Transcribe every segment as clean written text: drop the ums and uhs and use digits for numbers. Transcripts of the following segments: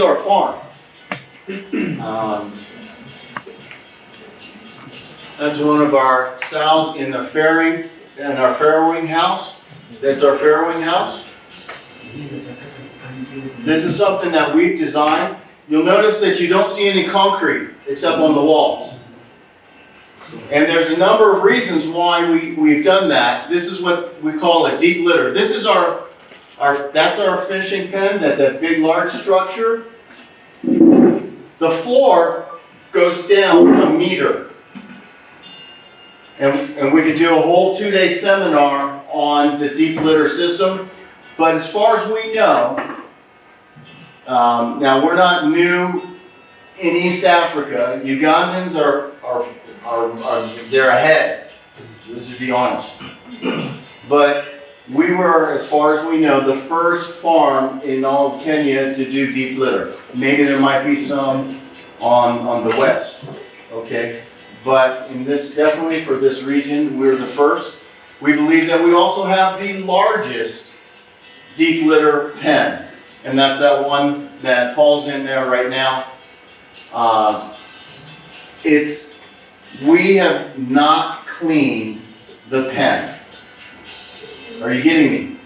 our farm. That's one of our sows in our farrowing house. That's our farrowing house. This is something that we've designed. You'll notice that you don't see any concrete except on the walls. And there's a number of reasons why we've done that. This is what we call a deep litter. This is that's our finishing pen, that big large structure. The floor goes down a meter. And we could do a whole 2-day seminar on the deep litter system. But as far as we know, now we're not new in East Africa. Ugandans they're ahead. Let's just be honest. But we were, as far as we know, the first farm in all of Kenya to do deep litter. Maybe there might be some on the west, okay? But in this, definitely for this region, we're the first. We believe that we also have the largest deep litter pen, and that's that one that Paul's in there right now. We have not cleaned the pen. Are you getting me?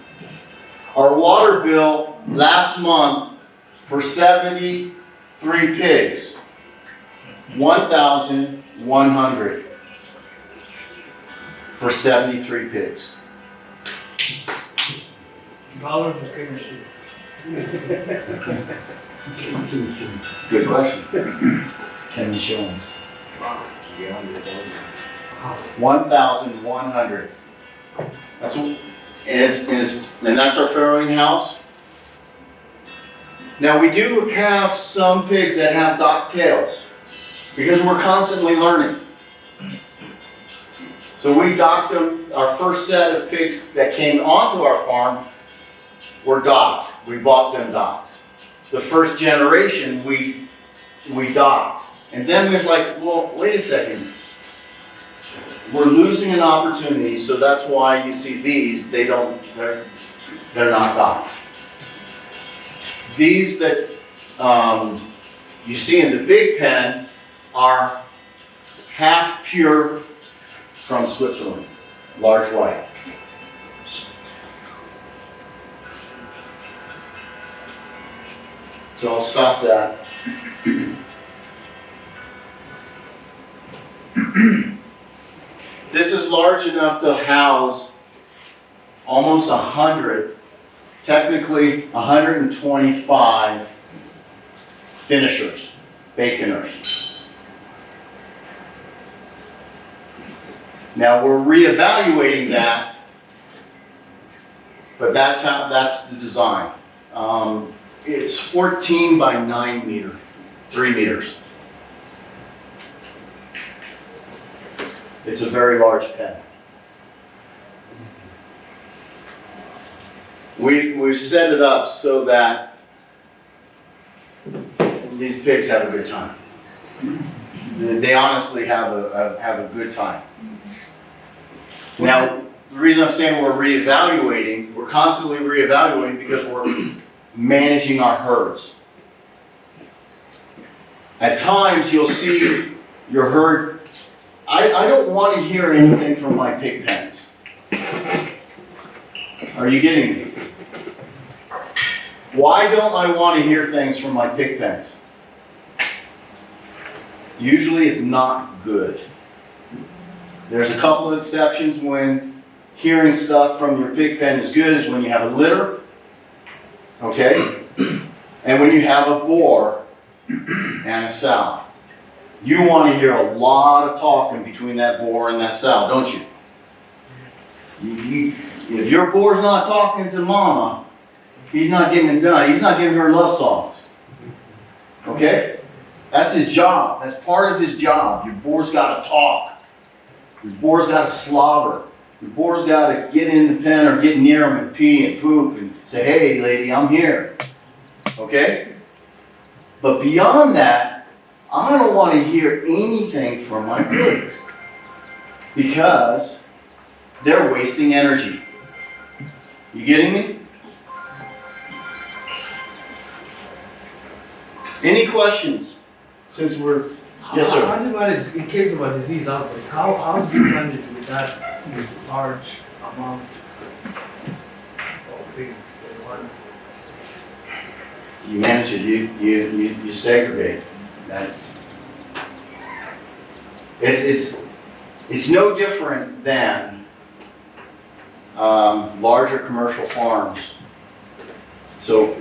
Our water bill last month for 73 pigs, $1,100 for 73 pigs. Dollars or Kenya shillings? Good question. Kenya shillings. Wow. 1,100. And that's our farrowing house. Now we do have some pigs that have docked tails because we're constantly learning. So we docked them. Our first set of pigs that came onto our farm were docked. We bought them docked. The first generation we docked. And then we was like, well, wait a second. We're losing an opportunity, so that's why you see these, they're not docked. These that you see in the big pen are half pure from Switzerland, large white. So I'll stop that. This is large enough to house almost 100, technically 125 finishers, baconers. Now we're reevaluating that, but that's the design. It's 14 by 9 meter, 3 meters. It's a very large pen. We've set it up so that these pigs have a good time. They honestly have a good time. Now, the reason I'm saying we're constantly reevaluating because we're managing our herds. At times you'll see your herd. I don't want to hear anything from my pig pens. Are you getting me? Why don't I want to hear things from my pig pens? Usually it's not good. There's a couple of exceptions when hearing stuff from your pig pen is good, is when you have a litter, okay? And when you have a boar and a sow. You want to hear a lot of talking between that boar and that sow, don't you? If your boar's not talking to mama, he's not getting it done. He's not giving her love songs. Okay? That's his job. That's part of his job. Your boar's got to talk. Your boar's got to slobber. Your boar's got to get in the pen or get near him and pee and poop and say, hey, lady, I'm here. Okay? But beyond that, I don't want to hear anything from my pigs because they're wasting energy. You getting me? Any questions? Since we're, yes, sir. How do you manage, in case of a disease outbreak, how do you manage with that large amount of pigs in one? You manage it, you segregate. That's, it's no different than larger commercial farms. So,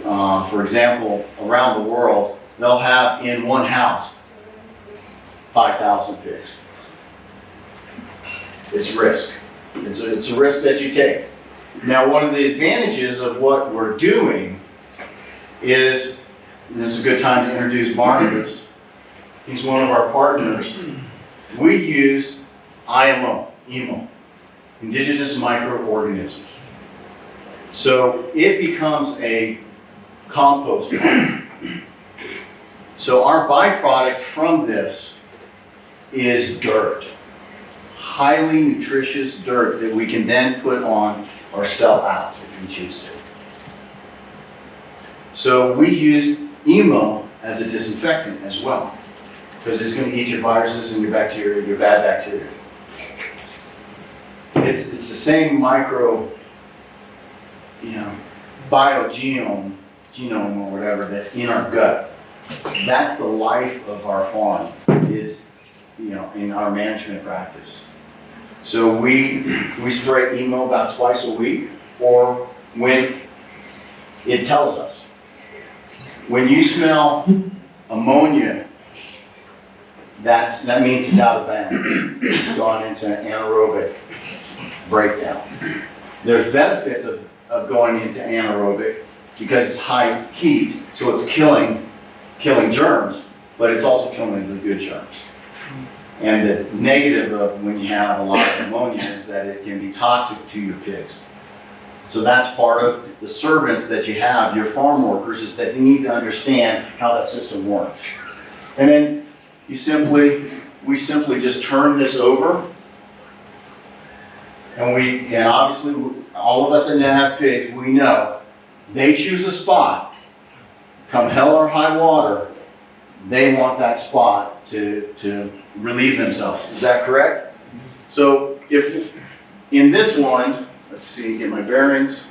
for example, around the world, they'll have in one house 5,000 pigs. It's risk. It's a risk that you take. Now, one of the advantages of what we're doing is, and this is a good time to introduce Barnabas. He's one of our partners. We use IMO, indigenous microorganisms. So it becomes a compost pile. So our byproduct from this is dirt, highly nutritious dirt that we can then put on or sell out if we choose to. So we use EMO as a disinfectant as well, because it's going to eat your viruses and your bacteria, your bad bacteria. It's the same micro, genome or whatever that's in our gut. That's the life of our farm, is, in our management practice. So we spray EMO about twice a week, or when it tells us. When you smell ammonia, that means it's out of bounds. It's gone into anaerobic breakdown. There's benefits of going into anaerobic because it's high heat, so it's killing germs, but it's also killing the good germs. And the negative of when you have a lot of ammonia is that it can be toxic to your pigs. So that's part of the servants that you have, your farm workers, is that you need to understand how that system works. And then we simply just turn this over. And obviously all of us that have pigs, we know they choose a spot. Come hell or high water, they want that spot to relieve themselves. Is that correct? So if in this one, let's see, get my bearings.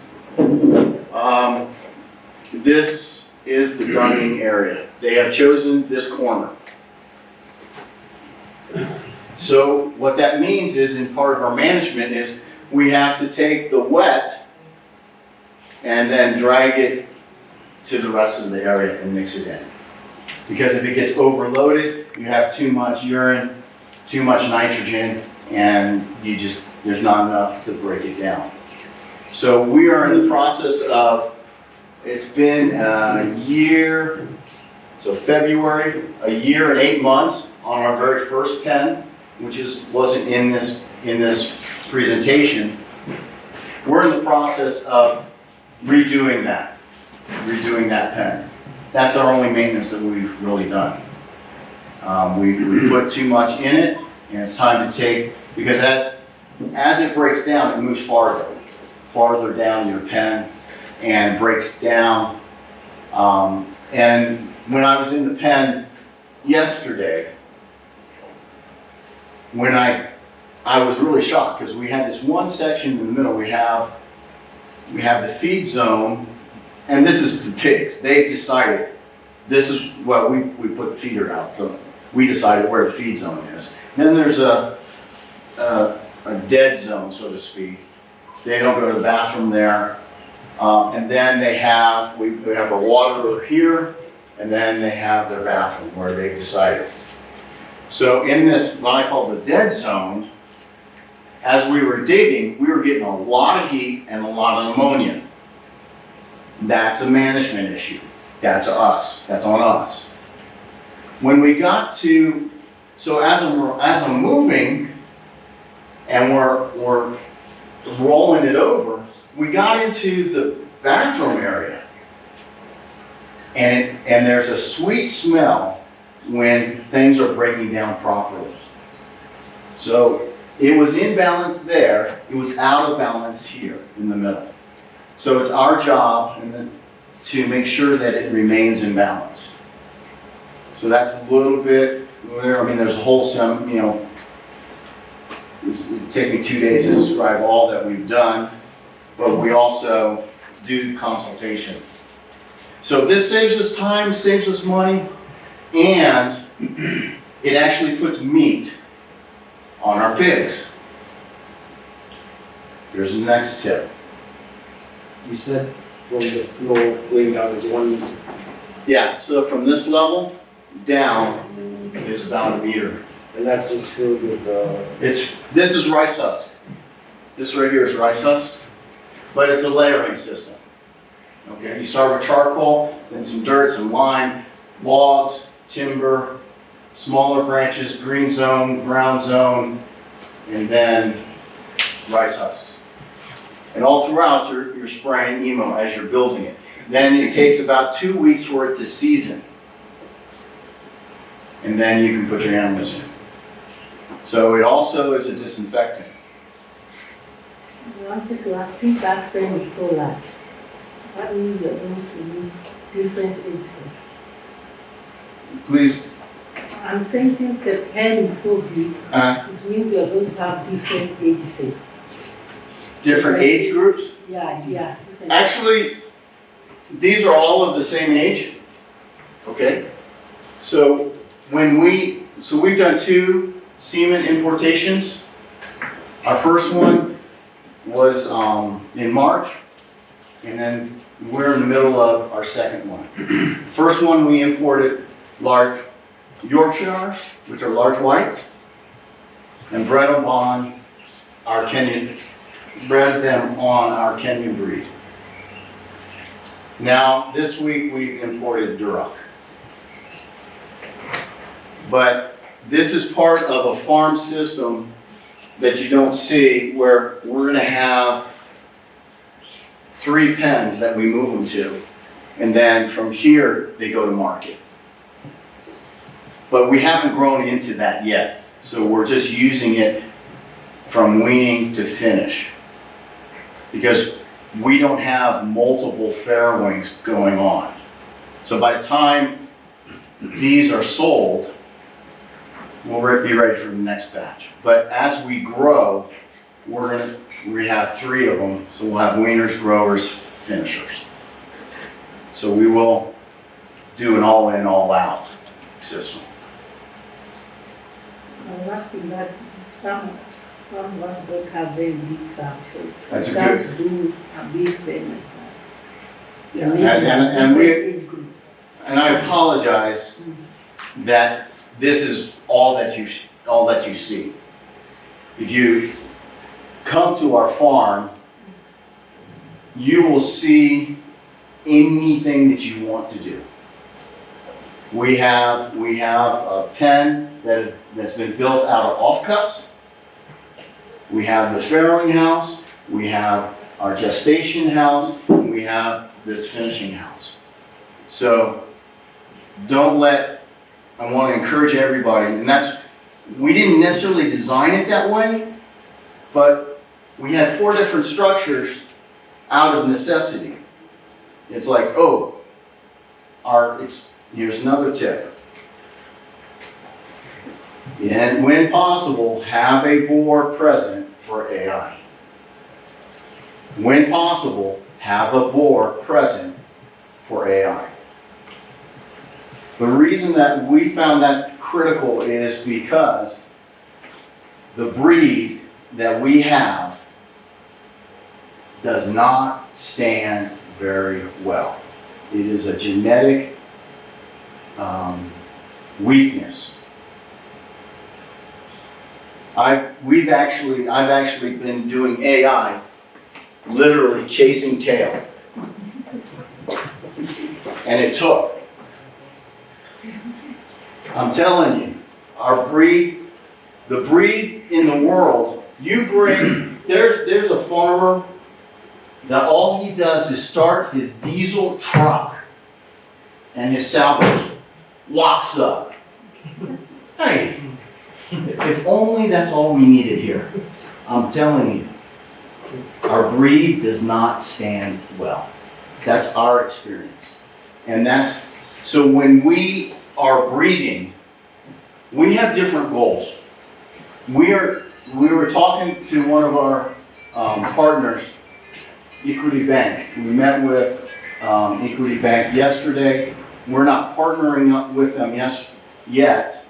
This is the dunning area. They have chosen this corner. So what that means is, in part of our management, is we have to take the wet and then drag it to the rest of the area and mix it in. Because if it gets overloaded, you have too much urine, too much nitrogen, and there's not enough to break it down. So we are in the process of, it's been a year, so February, a year and 8 months on our very first pen, which wasn't in this presentation. We're in the process of redoing that pen. That's our only maintenance that we've really done. We put too much in it, and it's time to take, because as it breaks down, it moves farther down your pen and breaks down. And when I was in the pen yesterday, when I was really shocked, because we had this one section in the middle. We have the feed zone, and this is the pigs. They've decided this is what we put the feeder out. So we decided where the feed zone is. Then there's a dead zone, so to speak. They don't go to the bathroom there. And then we have our water here, and then they have their bathroom where they've decided. So in this, what I call the dead zone, as we were digging, we were getting a lot of heat and a lot of ammonia. That's a management issue. That's us. That's on us. When we got to, so as I'm moving and we're rolling it over, we got into the bathroom area. And there's a sweet smell when things are breaking down properly. So it was in balance there, it was out of balance here in the middle. So it's our job to make sure that it remains in balance. So that's a little bit, I mean, there's a whole some, you know, it'd take me 2 days to describe all that we've done, but we also do consultation. So this saves us time, saves us money, and it actually puts meat on our pigs. Here's the next tip. You said from the floor going down is 1 meter. Yeah, so from this level down is about a meter. And that's just filled with This is rice husk. This right here is rice husk, but it's a layering system. Okay, you start with charcoal, then some dirt, some lime, logs, timber, smaller branches, green zone, brown zone, and then rice husks. And all throughout, you're spraying EMO as you're building it. Then it takes about 2 weeks for it to season. And then you can put your animals in. So it also is a disinfectant. I wanted to ask, since that pen is so large, that means you're going to use different age sets. Please, I'm saying since the pen is so big, it means you're going to have different age sets. different age groups. Yeah. Actually, these are all of the same age. Okay? So we've done 2 semen importations. Our first one was in March, and then we're in the middle of our second one. First one we imported large Yorkshires, which are large whites, and bred them on our Kenyan breed. Now, this week we've imported Duroc. But this is part of a farm system that you don't see, where we're gonna have 3 pens that we move them to. And then from here, they go to market. But we haven't grown into that yet. So we're just using it from weaning to finish. Because we don't have multiple farrowings going on. So by the time these are sold, we'll be ready for the next batch. But as we grow, we have 3 of them. So we'll have weaners, growers, finishers. So we will do an all-in, all-out system. I'm asking that some of us don't have very big farms, so That's a you can't good- do a big pen like that. Yeah, Maybe and we, different age groups. and I apologize that this is all that you see. If you come to our farm, you will see anything that you want to do. We have a pen that's been built out of offcuts. We have the farrowing house, we have our gestation house, and we have this finishing house. So I want to encourage everybody, and we didn't necessarily design it that way, but we had 4 different structures out of necessity. It's like, here's another tip. And when possible, have a bore present for AI. When possible, have a bore present for AI. The reason that we found that critical is because the breed that we have does not stand very well. It is a genetic weakness. I've actually been doing AI, literally chasing tail. And it took. I'm telling you, the breed in the world, there's a farmer that all he does is start his diesel truck and his salvage locks up. Hey, if only that's all we needed here. I'm telling you, our breed does not stand well. That's our experience. And so when we our breeding, we have different goals. We were talking to one of our partners, Equity Bank. We met with Equity Bank yesterday. We're not partnering up with them yet,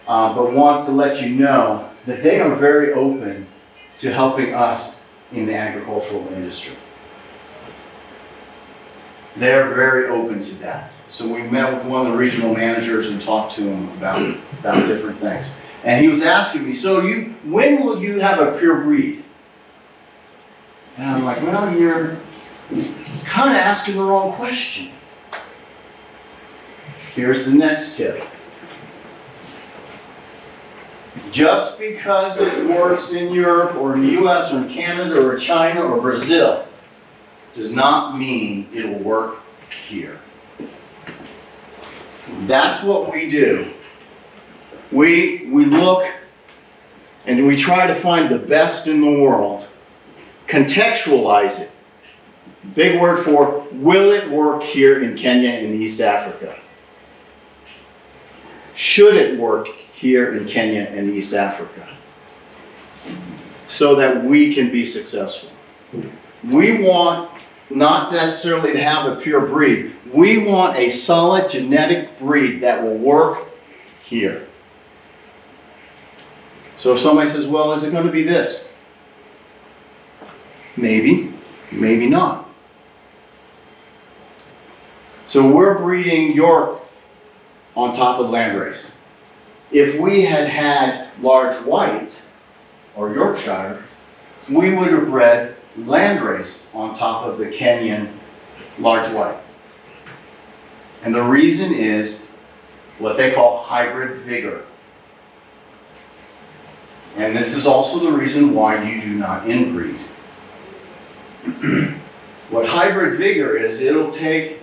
but want to let you know that they are very open to helping us in the agricultural industry. They're very open to that. So we met with one of the regional managers and talked to him about different things. And he was asking me, so when will you have a pure breed? And I'm like, well, you're kind of asking the wrong question. Here's the next tip. Just because it works in Europe or in the US or in Canada or China or Brazil does not mean it will work here. That's what we do. We look and we try to find the best in the world, contextualize it. Big word for, will it work here in Kenya and East Africa? Should it work here in Kenya and East Africa? So that we can be successful. We want not necessarily to have a pure breed. We want a solid genetic breed that will work here. So if somebody says, well, is it going to be this? Maybe, maybe not. So we're breeding York on top of Landrace. If we had had large white or Yorkshire, we would have bred Landrace on top of the Kenyan large white. And the reason is what they call hybrid vigor. And this is also the reason why you do not inbreed. What hybrid vigor is, it'll take,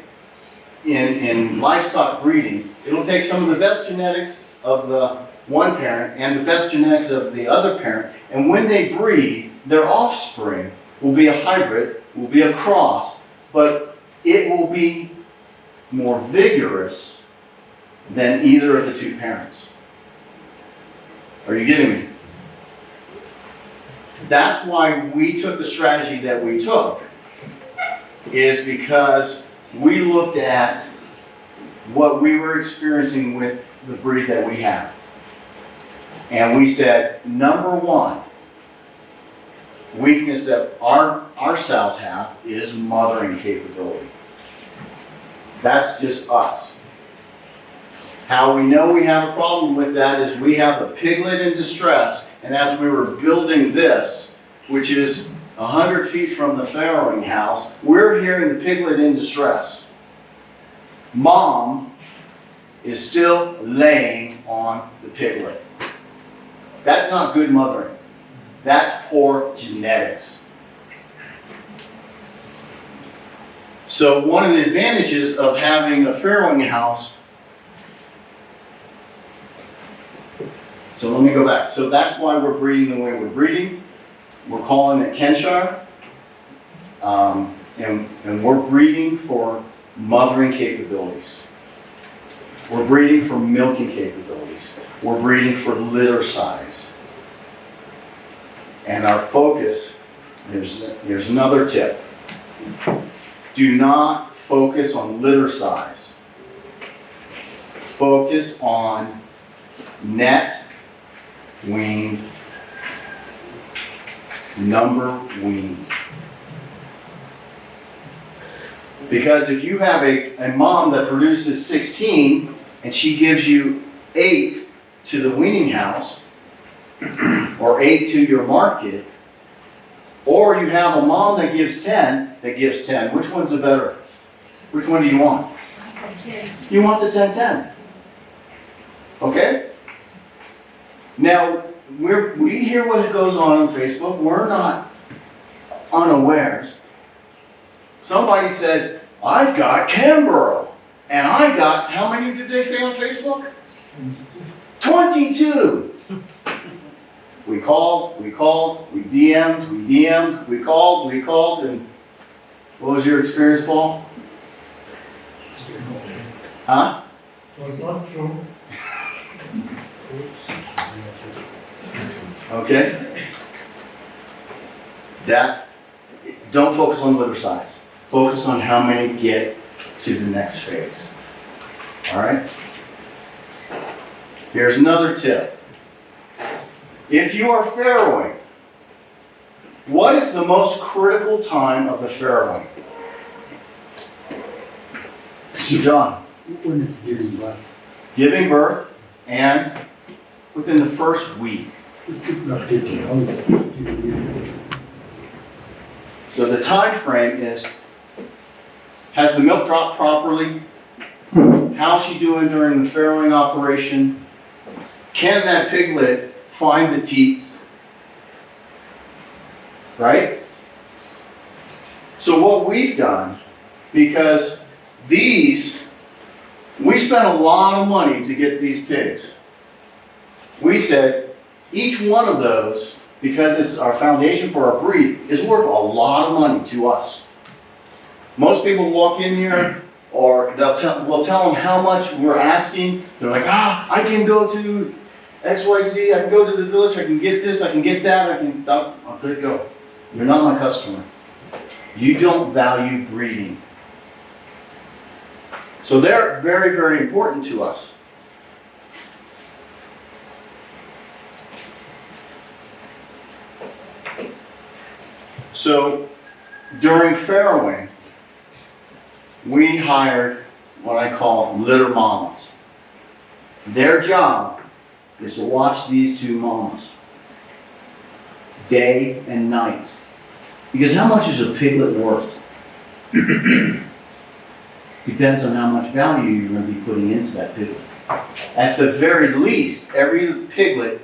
in livestock breeding, it'll take some of the best genetics of the one parent and the best genetics of the other parent, and when they breed, their offspring will be a hybrid, will be a cross, but it will be more vigorous than either of the two parents. Are you getting me? That's why we took the strategy that we took, is because we looked at what we were experiencing with the breed that we have. And we said, number one, weakness that our sows have is mothering capability. That's just us. How we know we have a problem with that is we have a piglet in distress, and as we were building this, which is 100 feet from the farrowing house, we're hearing the piglet in distress. Mom is still laying on the piglet. That's not good mothering. That's poor genetics. So one of the advantages of having a farrowing house, so let me go back. So that's why we're breeding the way we're breeding. We're calling it Kenshire. And we're breeding for mothering capabilities. We're breeding for milking capabilities. We're breeding for litter size. And our focus, here's another tip. Do not focus on litter size. Focus on net weaned, number weaned. Because if you have a mom that produces 16 and she gives you 8 to the weaning house, or 8 to your market, or you have a mom that gives 10, which one's the better? Which one do you want? You want the 10-10. Okay? Now, we hear what goes on Facebook. We're not unawares. Somebody said, I've got Canberra. And I got, how many did they say on Facebook? 22. We called, we DM'd, we called, and what was your experience, Paul? Huh? Was not true. Okay? Don't focus on litter size. Focus on how many get to the next phase. All right? Here's another tip. If you are farrowing, what is the most critical time of the farrowing? Mr. John, When it's giving birth, giving birth and within the first week. it's not taking out. So the time frame is, has the milk dropped properly? How's she doing during the farrowing operation? Can that piglet find the teats? Right? So what we've done, because we spent a lot of money to get these pigs. We said, each one of those, because it's our foundation for our breed, is worth a lot of money to us. Most people walk in here, or we'll tell them how much we're asking. They're like, I can go to XYZ, I can go to the village, I can get this, I can get that, I'm good to go. You're not my customer. You don't value breeding. So they're very, very important to us. So during farrowing, we hired what I call litter mamas. Their job is to watch these two mamas day and night. Because how much is a piglet worth? Depends on how much value you're going to be putting into that piglet. At the very least, every piglet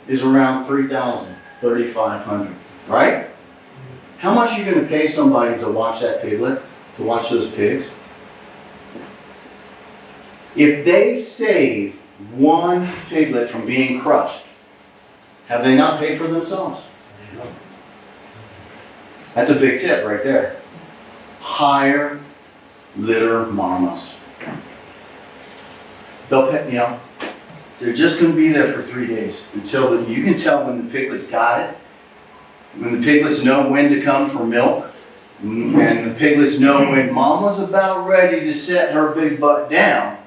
is around $3,000, $3,500, right? How much are you going to pay somebody to watch that piglet, to watch those pigs? If they save one piglet from being crushed, have they not paid for themselves? That's a big tip right there. Hire litter mamas. They'll pay, they're just going to be there for 3 days until you can tell when the piglets got it, when the piglets know when to come for milk, and the piglets know when mama's about ready to set her big butt down.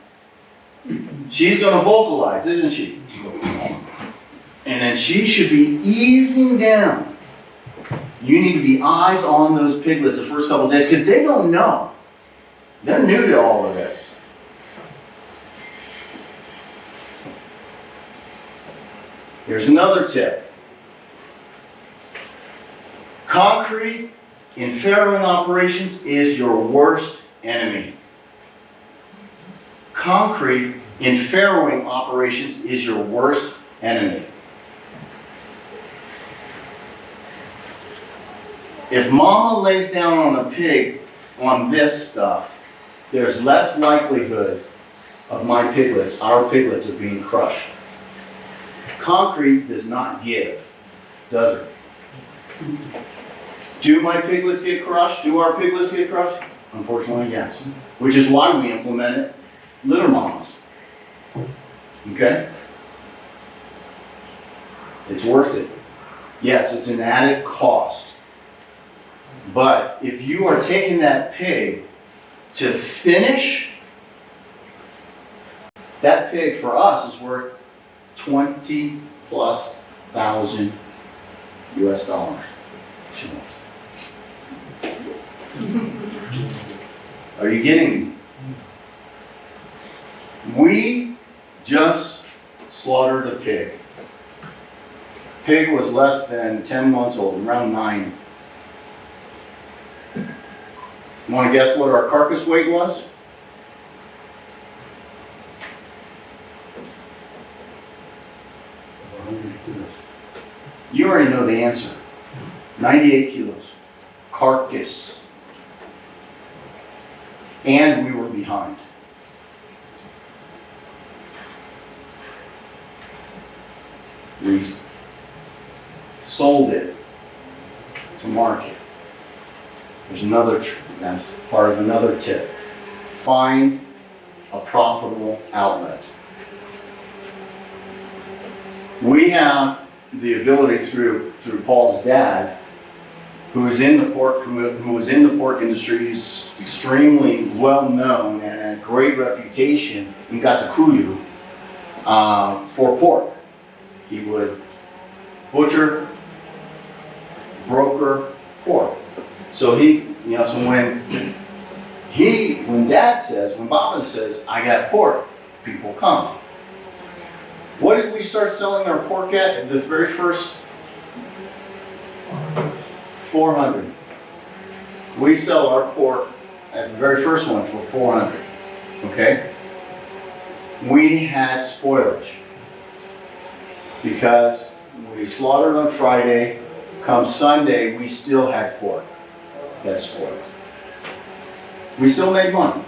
She's going to vocalize, isn't she? And then she should be easing down. You need to be eyes on those piglets the first couple of days because they don't know. They're new to all of this. Here's another tip. Concrete in farrowing operations is your worst enemy. Concrete in farrowing operations is your worst enemy. If mama lays down on a pig on this stuff, there's less likelihood of my piglets, our piglets, of being crushed. Concrete does not give, does it? Do my piglets get crushed? Do our piglets get crushed? Unfortunately, yes. Which is why we implemented litter mamas. Okay? It's worth it. Yes, it's an added cost. But if you are taking that pig to finish, that pig for us is worth $20,000+ US dollars. Are you getting me? We just slaughtered a pig. Pig was less than 10 months old, around 9. Want to guess what our carcass weight was? You already know the answer. 98 kilos. Carcass. And we were behind. We sold it to market. There's another, that's part of another tip. Find a profitable outlet. We have the ability through Paul's dad, who was in the pork industry. He's extremely well known and a great reputation in Gatakuyu for pork. He would butcher, broker pork. So when Baba says, I got pork, people come. What did we start selling our pork at the very first? 400. We sell our pork at the very first one for 400. Okay? We had spoilage because we slaughtered on Friday. Come Sunday, we still had pork that's spoiled. We still made money.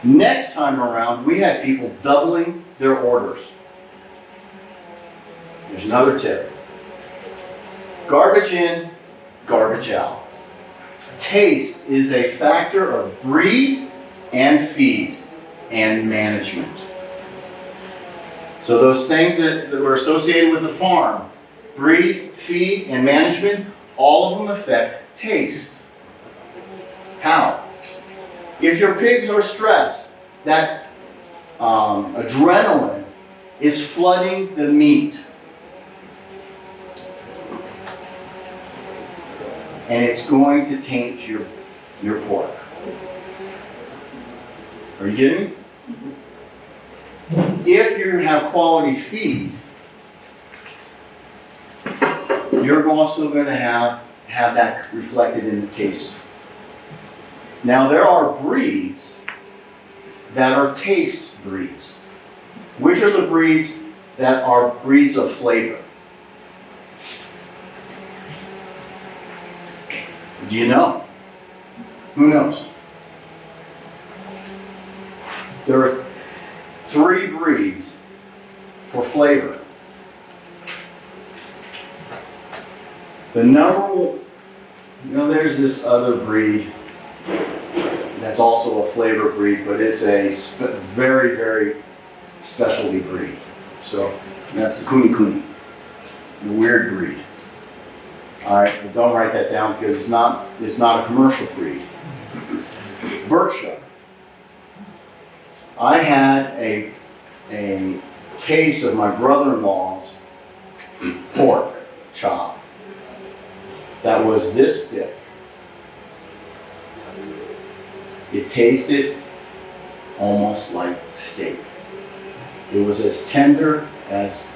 Next time around, we had people doubling their orders. There's another tip. Garbage in, garbage out. Taste is a factor of breed and feed and management. So those things that were associated with the farm, breed, feed, and management, all of them affect taste. How? If your pigs are stressed, that adrenaline is flooding the meat. And it's going to taint your pork. Are you getting me? If you have quality feed, you're also going to have that reflected in the taste. Now there are breeds that are taste breeds. Which are the breeds that are breeds of flavor? Do you know? Who knows? There are 3 breeds for flavor. The number one, there's this other breed that's also a flavor breed, but it's a very, very specialty breed. So that's the Kuni Kuni, the weird breed. All right, but don't write that down because it's not a commercial breed. Berkshire. I had a taste of my brother-in-law's pork chop that was this thick. It tasted almost like steak. It was as tender as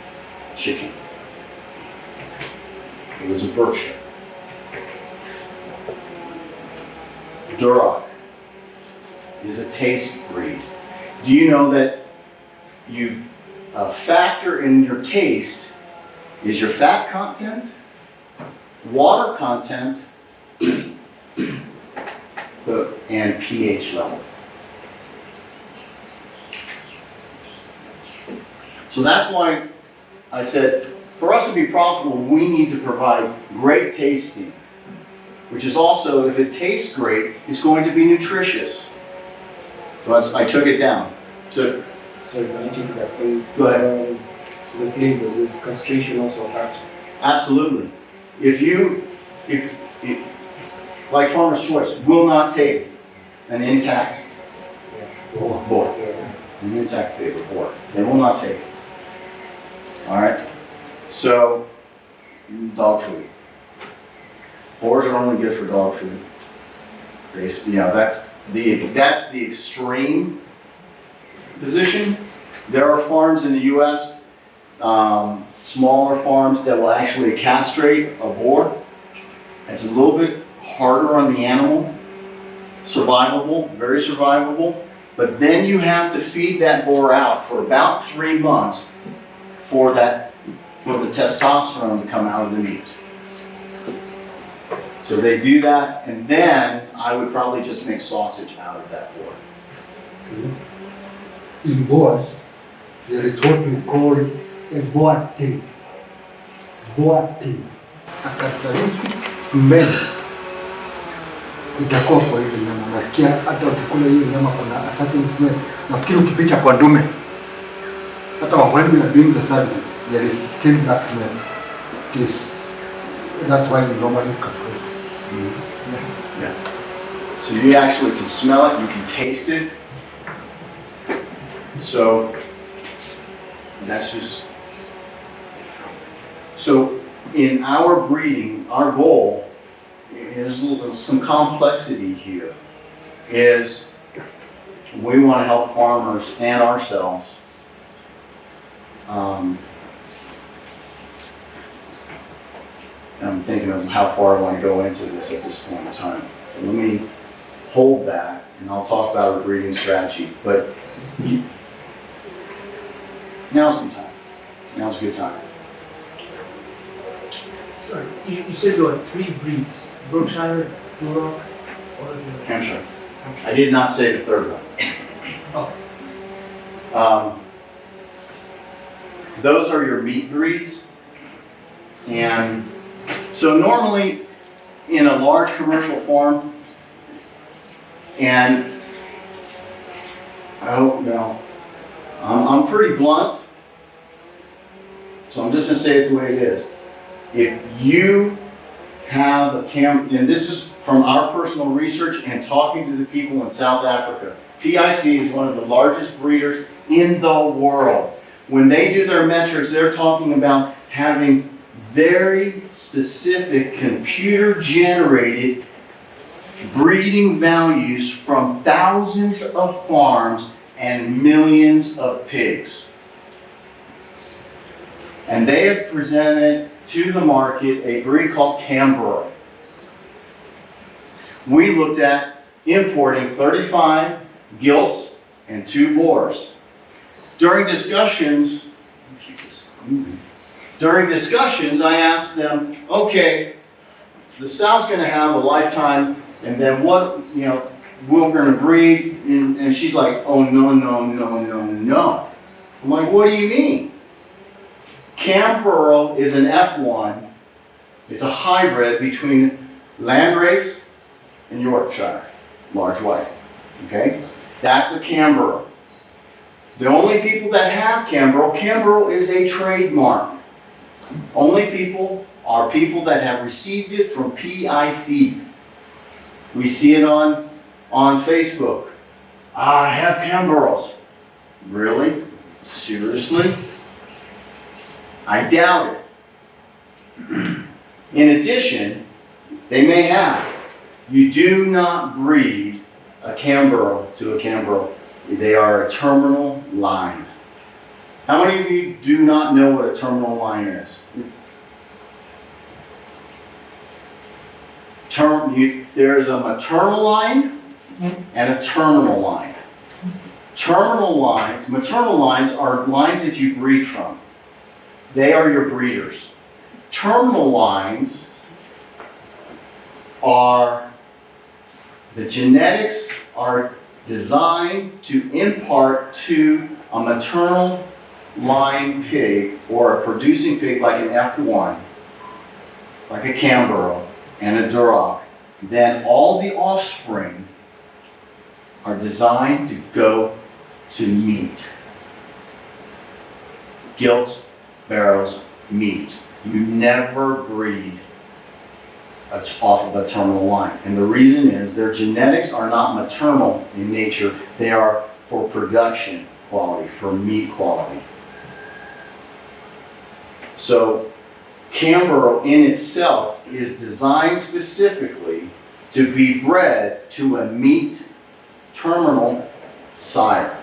chicken. It was a Berkshire. Duroc is a taste breed. Do you know that a factor in your taste is your fat content, water content, and pH level. So that's why I said, for us to be profitable, we need to provide great tasting, which is also, if it tastes great, it's going to be nutritious. So I took it down. So, Sorry, can I take that point? Go ahead. The flavors, is castration also a factor? absolutely. If like Farmer's Choice, will not take an intact boar, an intact pig or boar. They will not take it. All right. So, dog food. Boars are only good for dog food. That's the extreme position. There are farms in the U.S., smaller farms that will actually castrate a boar. It's a little bit harder on the animal, survivable, very survivable, but then you have to feed that boar out for about 3 months for the testosterone to come out of the meat. So they do that, and then I would probably just make sausage out of that boar. In boars, there is what we call a boar tail. Boar tail. Akatariki mbele itakuwa kwa hizo nyama. Nasikia hata ukikula hiyo nyama kuna a certain smell. Nafikiri ukipita kwa ndume, hata when we are doing the services, there is still that smell. That's why we normally calculate. So you actually can smell it, you can taste it. So that's just, so in our breeding, our goal is some complexity here, is we want to help farmers and ourselves I'm thinking of how far I want to go into this at this point in time. Let me hold that, and I'll talk about a breeding strategy. But now's a good time. Now's a good time. Sorry, you said there were 3 breeds, Berkshire, Duroc, what are the Hampshire. I did not say the third one. Those are your meat breeds. And so normally in a large commercial farm, and I hope, I'm pretty blunt, so I'm just gonna say it the way it is. If you have a and this is from our personal research and talking to the people in South Africa, PIC is one of the largest breeders in the world. When they do their metrics, they're talking about having very specific computer-generated breeding values from thousands of farms and millions of pigs. And they have presented to the market a breed called Camborough. We looked at importing 35 gilts and 2 boars. During discussions, I asked them, okay, the sow's going to have a lifetime, and then what, we're going to breed, and she's like, oh, no. I'm like, what do you mean? Camborough is an F1. It's a hybrid between Landrace and Yorkshire, large white, okay? That's a Camborough. The only people that have Camborough is a trademark. Only people are people that have received it from PIC. We see it on Facebook. I have Camboroughs. Really? Seriously? I doubt it. In addition, they may have. You do not breed a Camborough to a Camborough. They are a terminal line. How many of you do not know what a terminal line is? There's a maternal line and a terminal line. Maternal lines are lines that you breed from. They are your breeders. Terminal lines are, the genetics are designed to impart to a maternal line pig or a producing pig like an F1, like a Camborough and a Duroc. Then all the offspring are designed to go to meat. Gilts, barrows, meat. You never breed off of a terminal line. And the reason is their genetics are not maternal in nature. They are for production quality, for meat quality. So Camborough in itself is designed specifically to be bred to a meat terminal sire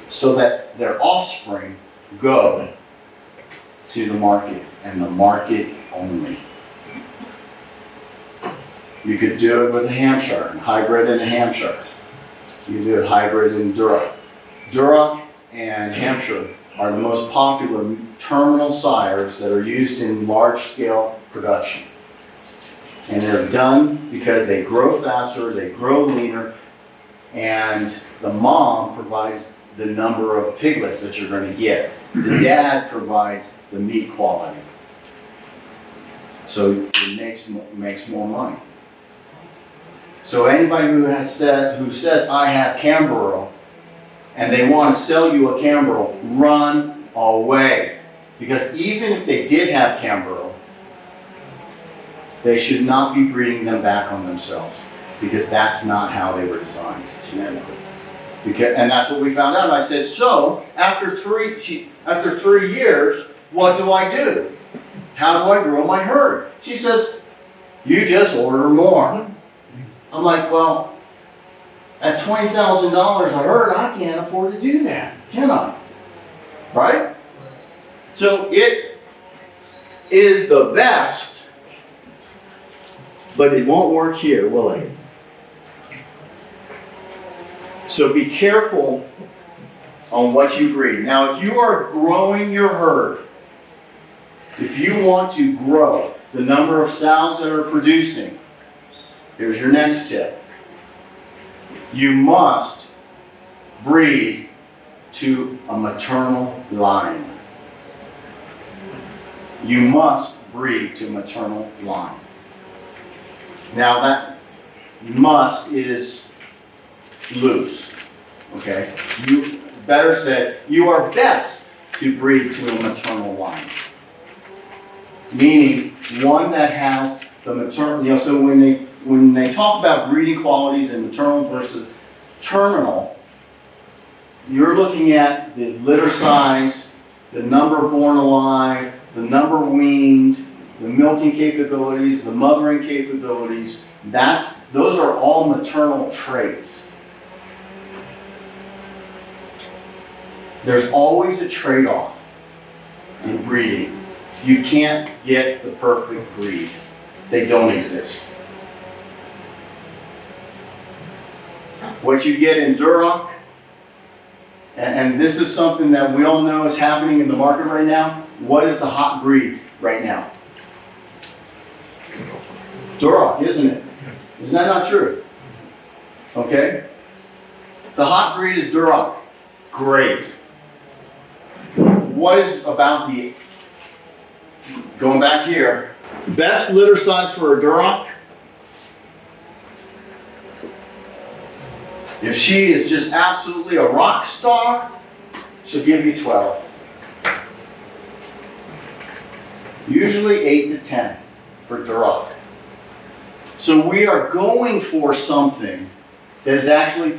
so that their offspring go to the market and the market only. You could do it with a Hampshire, and hybrid in a Hampshire. You could do it hybrid in Duroc. Duroc and Hampshire are the most popular terminal sires that are used in large-scale production. And they're done because they grow faster, they grow leaner, and the mom provides the number of piglets that you're going to get. The dad provides the meat quality. So it makes more money. So anybody who says I have Camborough, and they want to sell you a Camborough, run away. Because even if they did have Camborough, they should not be breeding them back on themselves, because that's not how they were designed genetically. And that's what we found out. And I said, so after 3 years, what do I do? How do I grow my herd? She says, you just order more. I'm like, well, at $20,000 a herd, I can't afford to do that, can I? Right? So it is the best, but it won't work here, will it? So be careful on what you breed. Now, if you are growing your herd, if you want to grow the number of sows that are producing, here's your next tip. You must breed to a maternal line. You must breed to a maternal line. Now that must is loose, okay? You better said, you are best to breed to a maternal line. Meaning one that has the maternal, so when they talk about breeding qualities in maternal versus terminal, you're looking at the litter size, the number born alive, the number weaned, the milking capabilities, the mothering capabilities. Those are all maternal traits. There's always a trade-off in breeding. You can't get the perfect breed. They don't exist. What you get in Duroc, and this is something that we all know is happening in the market right now. What is the hot breed right now? Duroc, isn't it? Is that not true? Okay? The hot breed is Duroc. Great. What is about the, going back here, best litter size for a Duroc? If she is just absolutely a rock star, she'll give you 12. Usually 8 to 10 for Duroc. So we are going for something that is actually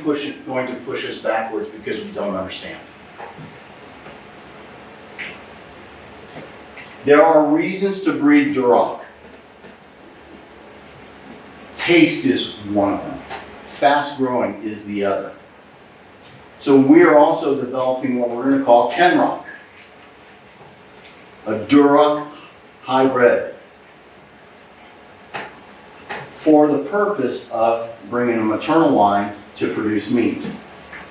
going to push us backwards because we don't understand. There are reasons to breed Duroc. Taste is one of them. Fast growing is the other. So we are also developing what we're going to call Kenrock, a Duroc hybrid, for the purpose of bringing a maternal line to produce meat,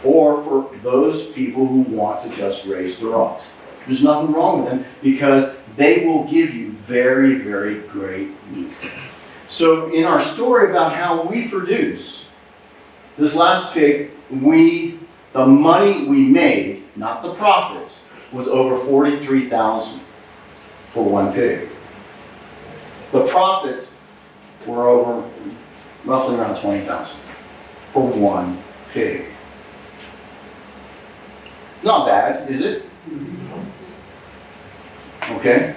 or for those people who want to just raise Durocs. There's nothing wrong with them because they will give you very, very great meat. So in our story about how we produce, this last pig, the money we made, not the profits, was over $43,000 for one pig. The profits were over roughly around $20,000 for one pig. Not bad, is it? Okay.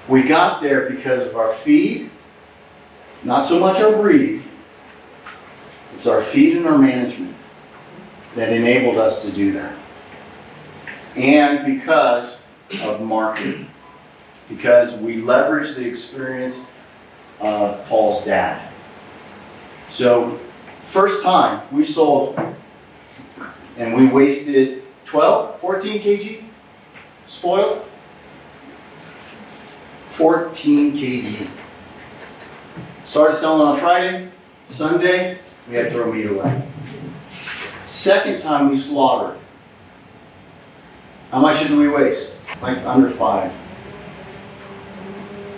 We got there because of our feed, not so much our breed. It's our feed and our management that enabled us to do that. And because of marketing. Because we leveraged the experience of Paul's dad. So, first time we sold and we wasted 12, 14 kg spoiled. 14 kg. Started selling on Friday, Sunday, we had to throw meat away. Second time we slaughtered. How much did we waste? Like under 5.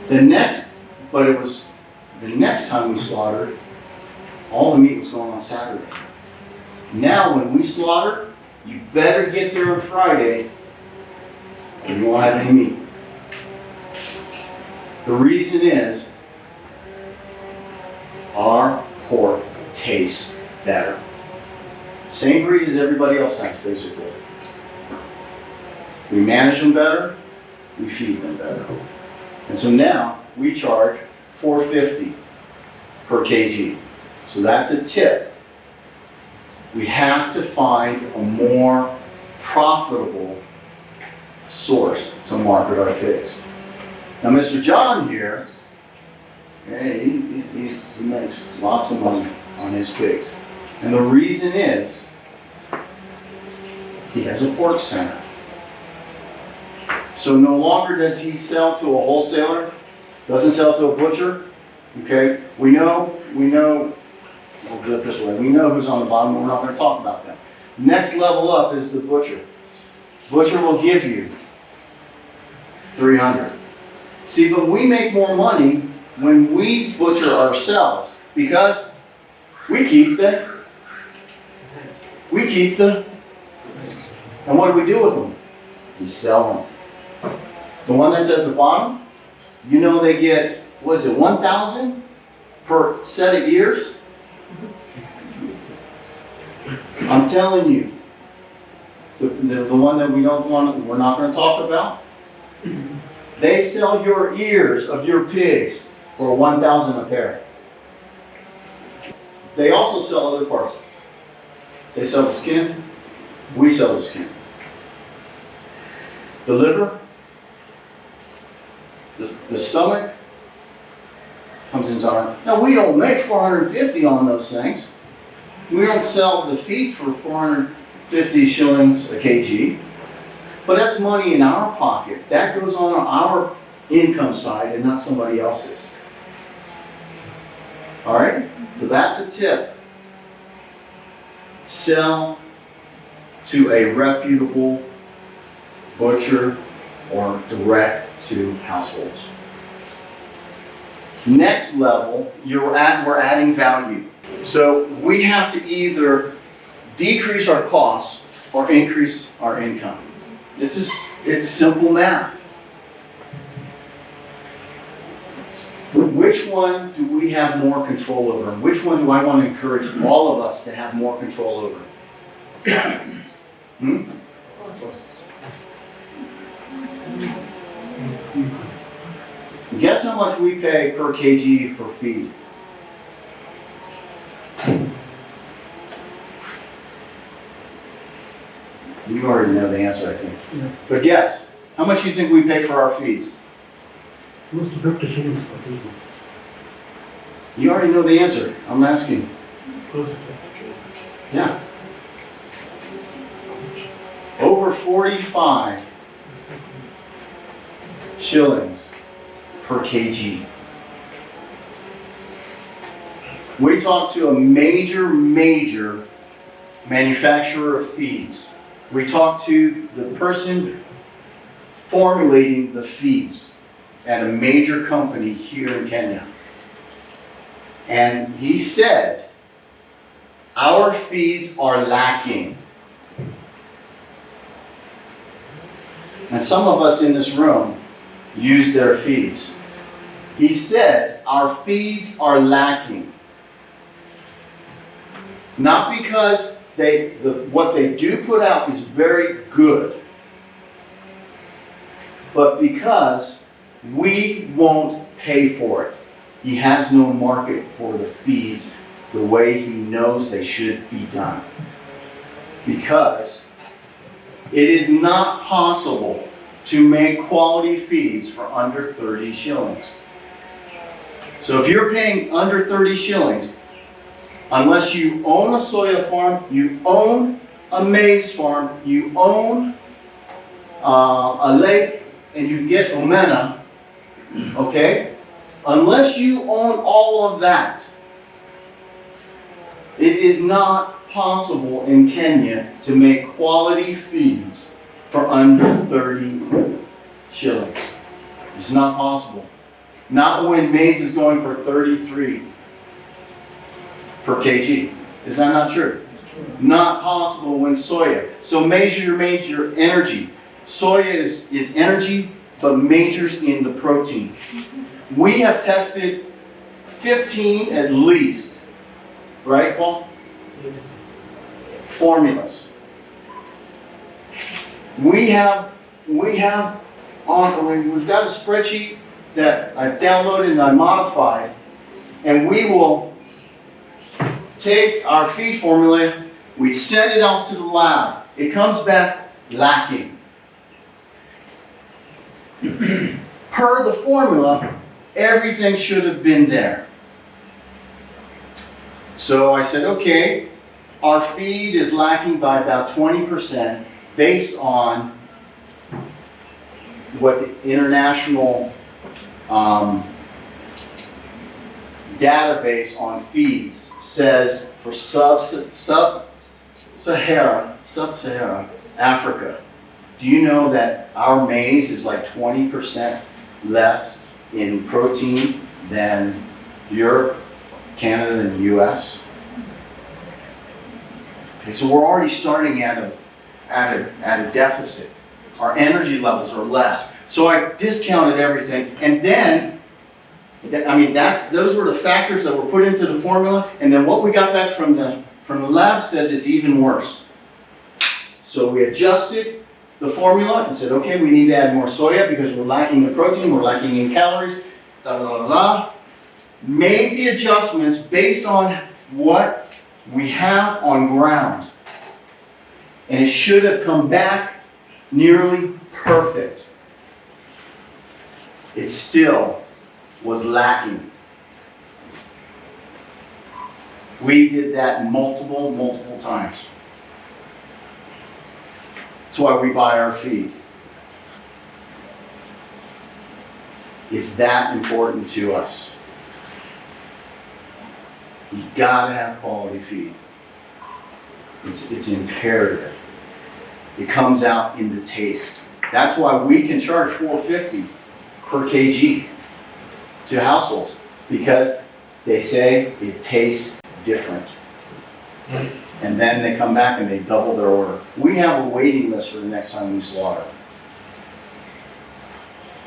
The next time we slaughtered, all the meat was going on Saturday. Now when we slaughter, you better get there on Friday or you won't have any meat. The reason is our pork tastes better. Same breed as everybody else has, basically. We manage them better, we feed them better. And so now we charge $4.50 per kg. So that's a tip. We have to find a more profitable source to market our pigs. Now, Mr. John here, he makes lots of money on his pigs. And the reason is, he has a pork center. So no longer does he sell to a wholesaler, doesn't sell to a butcher, okay? We know, we'll do it this way, we know who's on the bottom, we're not gonna talk about them. Next level up is the butcher. Butcher will give you 300. See, but we make more money when we butcher ourselves because we keep the, and what do we do with them? We sell them. The one that's at the bottom, you know they get, what is it, 1,000 per set of ears? I'm telling you, the one that we're not going to talk about, they sell your ears of your pigs for 1,000 a pair. They also sell other parts. They sell the skin, we sell the skin. The liver, the stomach comes into our. Now we don't make 450 on those things. We don't sell the feet for 450 shillings a kg. But that's money in our pocket. That goes on our income side and not somebody else's. All right? So that's a tip. Sell to a reputable butcher or direct to households. Next level, we're adding value. So we have to either decrease our costs or increase our income. It's simple math. Which one do we have more control over? Which one do I want to encourage all of us to have more control over? Guess how much we pay per kg for feed? You already know the answer, I think. Yeah. But guess, how much do you think we pay for our feeds? Close to 50 shillings per kg. You already know the answer. I'm asking. Close to 50. Yeah. Over 45 shillings per kg. We talked to a major manufacturer of feeds. We talked to the person formulating the feeds at a major company here in Kenya. And he said, our feeds are lacking. And some of us in this room use their feeds. He said, our feeds are lacking. Not because what they do put out is very good, but because we won't pay for it. He has no market for the feeds the way he knows they should be done. Because it is not possible to make quality feeds for under 30 shillings. So if you're paying under 30 shillings, unless you own a soya farm, you own a maize farm, you own a lake, and you get omena, okay? Unless you own all of that, it is not possible in Kenya to make quality feeds for under 30 shillings. It's not possible. Not when maize is going for 33 per kg. Is that not true? Not possible when soya. So measure your energy. Soya is energy, but majors in the protein. We have tested 15 at least. Right, Paul? Yes. formulas. We've got a spreadsheet that I've downloaded and I modified, and we will take our feed formula, we send it off to the lab. It comes back lacking. Per the formula, everything should have been there. So I said, okay, our feed is lacking by about 20% based on what the international database on feeds says for sub-Saharan Africa. Do you know that our maize is like 20% less in protein than Europe, Canada, and the US? Okay, so we're already starting at a deficit. Our energy levels are less. So I discounted everything, and then, those were the factors that were put into the formula, and then what we got back from the lab says it's even worse. So we adjusted the formula and said, okay, we need to add more soya because we're lacking in protein, we're lacking in calories, da da da da. Made the adjustments based on what we have on ground. And it should have come back nearly perfect. It still was lacking. We did that multiple times. That's why we buy our feed. It's that important to us. You gotta have quality feed. It's imperative. It comes out in the taste. That's why we can charge $4.50 per kg to households, because they say it tastes different. And then they come back and they double their order. We have a waiting list for the next time we slaughter.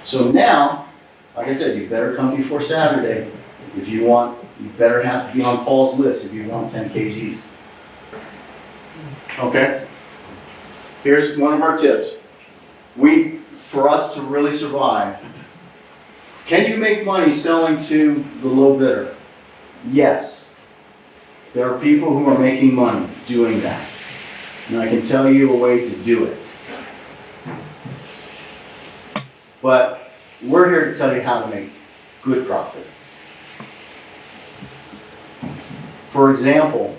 So now, like I said, you better come before Saturday if you want. You better have to be on Paul's list if you want 10 kgs. Okay? Here's one of our tips. For us to really survive, can you make money selling to the low bidder? Yes. There are people who are making money doing that. And I can tell you a way to do it. But we're here to tell you how to make good profit. For example,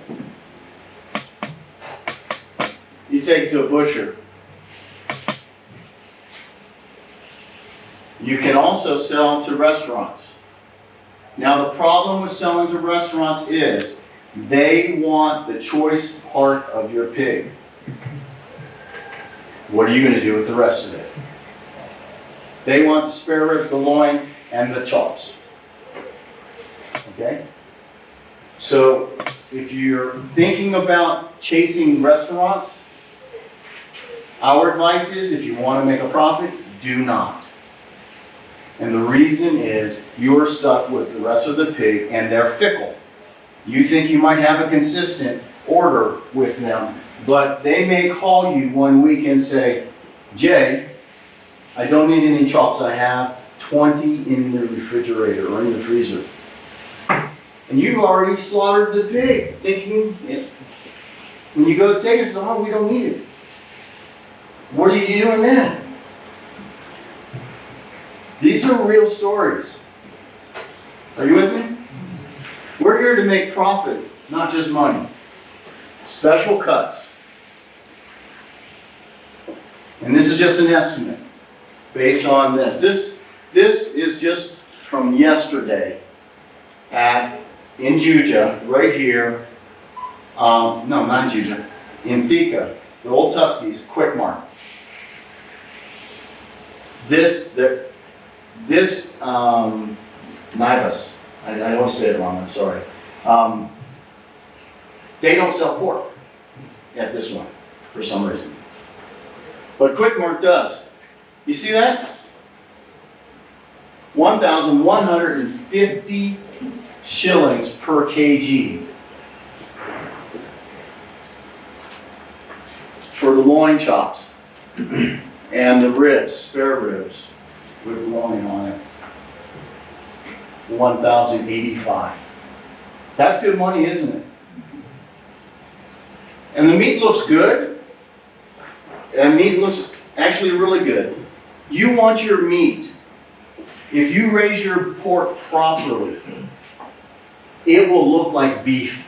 you take it to a butcher. You can also sell to restaurants. Now the problem with selling to restaurants is they want the choice part of your pig. What are you going to do with the rest of it? They want the spare ribs, the loin, and the chops. Okay? So if you're thinking about chasing restaurants, our advice is if you want to make a profit, do not. And the reason is you're stuck with the rest of the pig and they're fickle. You think you might have a consistent order with them, but they may call you one week and say, Jay, I don't need any chops. I have 20 in the refrigerator or in the freezer. And you've already slaughtered the pig, thinking, when you go to take it, so, oh, we don't need it. What are you doing then? These are real stories. Are you with me? We're here to make profit, not just money. Special cuts. And this is just an estimate based on this. This is just from yesterday in Juja, right here. No, not in Juja. In Thika, the old Tuskies, Quick Mart. This Nivas, I always say it wrong, I'm sorry. They don't sell pork at this one, for some reason. But Quick Mart does. You see that? 1,150 shillings per kg. the loin chops and the ribs, spare ribs with loin on it. 1,085. That's good money, isn't it? And the meat looks good. And meat looks actually really good. You want your meat, if you raise your pork properly, it will look like beef.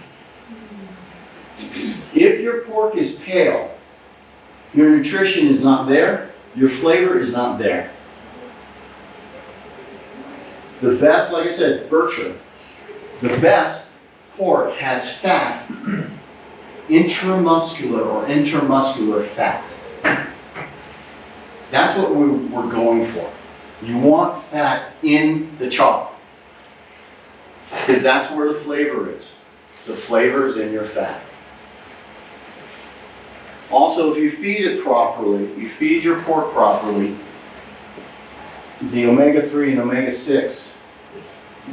If your pork is pale, your nutrition is not there, your flavor is not there. The best, like I said, Berkshire, the best pork has fat, intramuscular or intermuscular fat. That's what we're going for. You want fat in the chop. Because that's where the flavor is. The flavor is in your fat. Also, if you feed it properly, you feed your pork properly, the omega-3 and omega-6,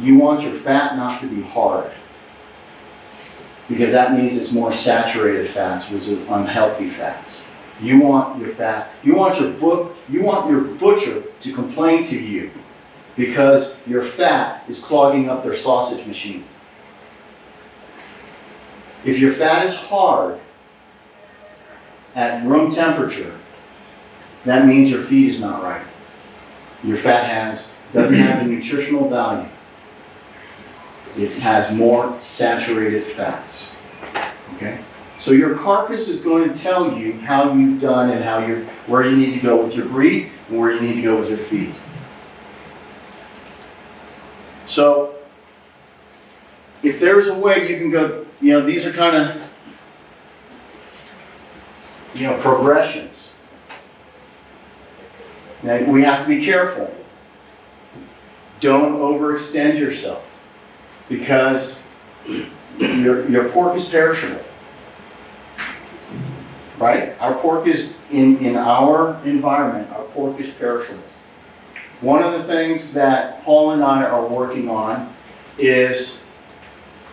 you want your fat not to be hard. Because that means it's more saturated fats, which is unhealthy fats. You want your fat, you want your butcher to complain to you because your fat is clogging up their sausage machine. If your fat is hard at room temperature, that means your feed is not right. Your fat doesn't have the nutritional value. It has more saturated fats. Okay? So your carcass is going to tell you how you've done and where you need to go with your breed and where you need to go with your feed. So if there's a way you can go, these are kind of, progressions. Now we have to be careful. Don't overextend yourself because your pork is perishable. Right? Our pork is, in our environment, our pork is perishable. One of the things that Paul and I are working on is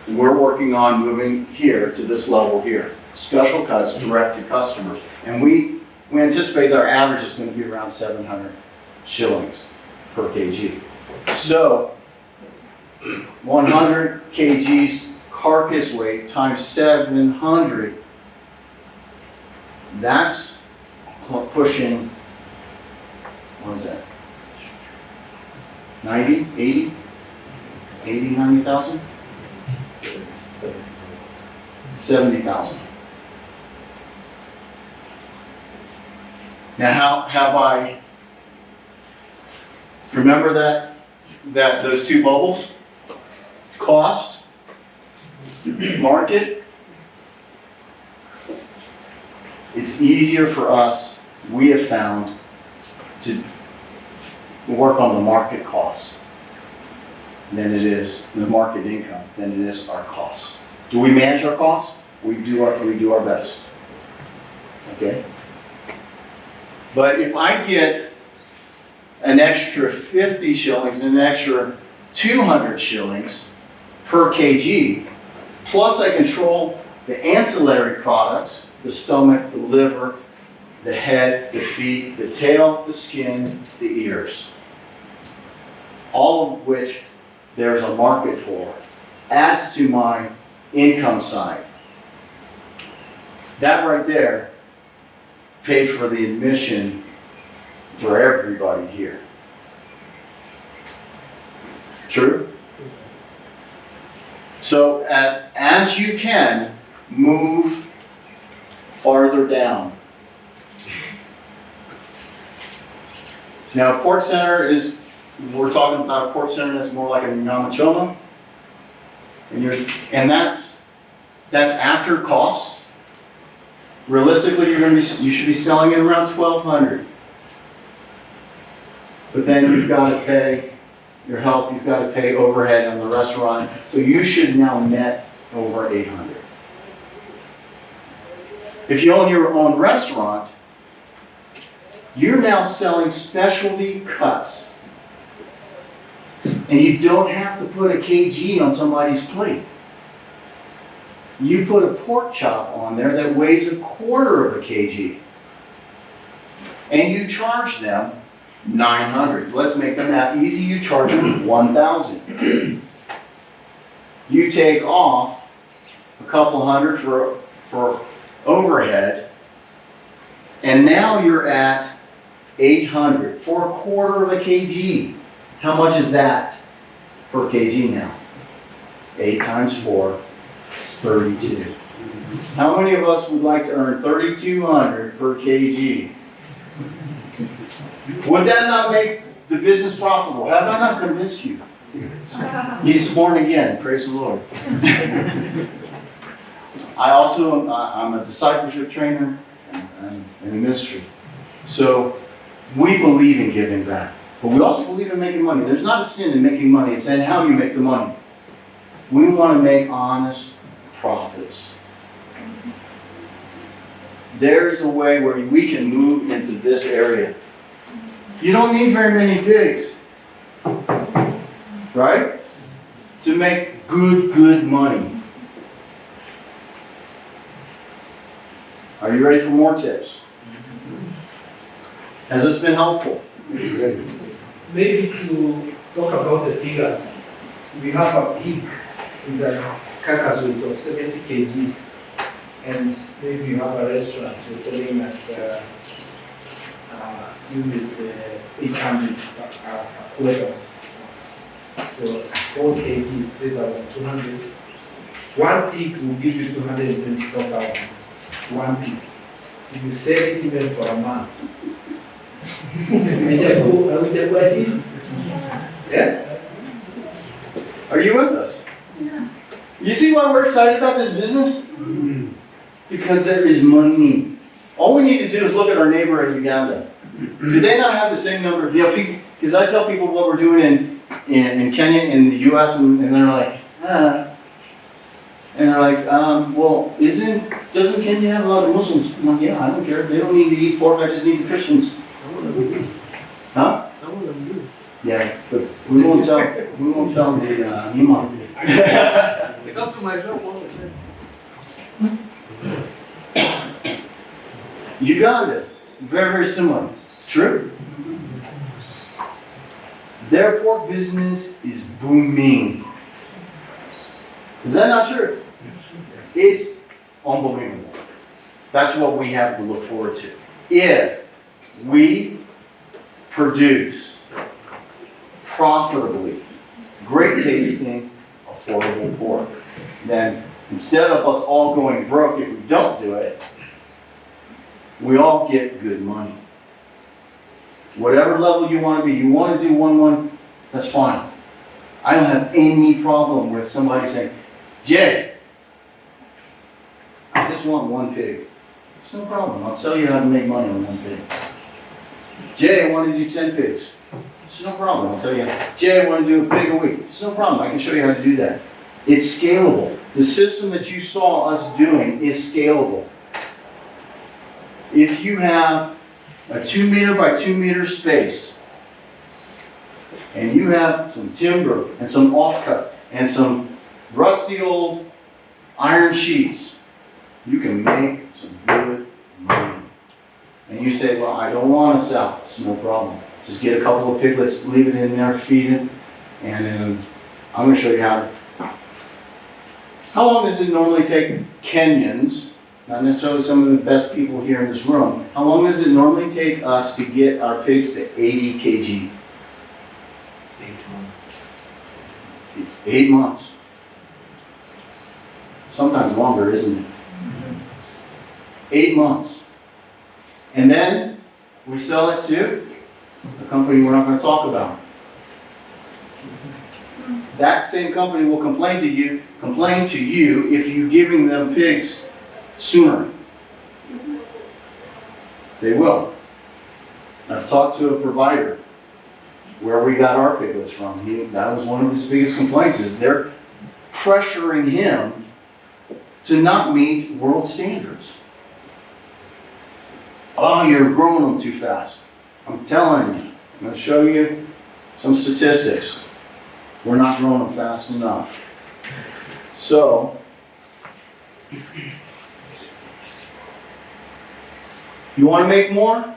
we're working on moving here to this level here. Special cuts direct to customers. And we anticipate that our average is going to be around 700 shillings per kg. So 100 kgs carcass weight times 700, that's pushing, what is that? 90, 80? 80, 90,000? 70,000. Now how have I, remember that those two bubbles? Cost, market. It's easier for us, we have found, to work on the market costs than it is the market income, than it is our costs. Do we manage our costs? We do our best. Okay? But if I get an extra 50 shillings and an extra 200 shillings per kg, plus I control the ancillary products, the stomach, the liver, the head, the feet, the tail, the skin, the ears, all of which there's a market for, adds to my income side. That right there paid for the admission for everybody here. True? So as you can, move farther down. Now, a pork center we're talking about a pork center that's more like a Namachoma. And that's after costs. Realistically, you should be selling it around $1,200. But then you've got to pay your help, you've got to pay overhead on the restaurant. So you should now net over $800. If you own your own restaurant, you're now selling specialty cuts. And you don't have to put a kg on somebody's plate. You put a pork chop on there that weighs 1/4 of a kg. and you charge them 900. Let's make the math easy, you charge them 1,000. You take off a couple hundred for overhead, and now you're at 800 for a quarter of a kg. How much is that per kg now? 8 times 4 is 32. How many of us would like to earn 3,200 per kg? Would that not make the business profitable? Have I not convinced you? He's born again, praise the Lord. I also, I'm a discipleship trainer and in the ministry. So we believe in giving back, but we also believe in making money. There's not a sin in making money, it's in how you make the money. We want to make honest profits. There's a way where we can move into this area. You don't need very many pigs, right? To make good money. Are you ready for more tips? Has this been helpful? Maybe to talk about the figures, we have a pig with a carcass weight of 70 kgs, and maybe you have a restaurant you're selling at, assume it's 800 a quarter. So 4 kg is 3,200. One pig will give you 224,000. One pig. If you sell it even for a month. Yeah? Are you with us? You see why we're excited about this business? Because there is money. All we need to do is look at our neighbor in Uganda. Do they not have the same number of people? Because I tell people what we're doing in Kenya, in the US, and they're like, And they're like, well, doesn't Kenya have a lot of Muslims? I'm like, yeah, I don't care. They don't need to eat pork, I just need the Christians. Huh? Some of them do. Yeah, but we won't tell the imam. They come to my shop all the time. Uganda, very similar. True. Their pork business is booming. Is that not true? It's unbelievable. That's what we have to look forward to. If we produce profitably, great tasting, affordable pork, then instead of us all going broke if we don't do it, we all get good money. Whatever level you want to be, you want to do 1-1, that's fine. I don't have any problem with somebody saying, Jay, I just want 1 pig. It's no problem. I'll tell you how to make money on 1 pig. Jay, I want to do 10 pigs. It's no problem. I'll tell you. Jay, I want to do a pig a week. It's no problem. I can show you how to do that. It's scalable. The system that you saw us doing is scalable. If you have a 2 meter by 2 meter space, and you have some timber and some offcuts and some rusty old iron sheets, you can make some good money. And you say, well, I don't want to sell. It's no problem. Just get a couple of piglets, leave it in there, feed it, and then I'm going to show you how. How long does it normally take Kenyans, not necessarily some of the best people here in this room, how long does it normally take us to get our pigs to 80 kg? 8 months. 8 months. Sometimes longer, isn't it? 8 months. And then we sell it to a company we're not going to talk about. That same company will complain to you if you're giving them pigs sooner. They will. I've talked to a provider where we got our piglets from. That was one of his biggest complaints, is they're pressuring him to not meet world standards. Oh, you're growing them too fast. I'm telling you. I'm going to show you some statistics. We're not growing them fast enough. So, you want to make more?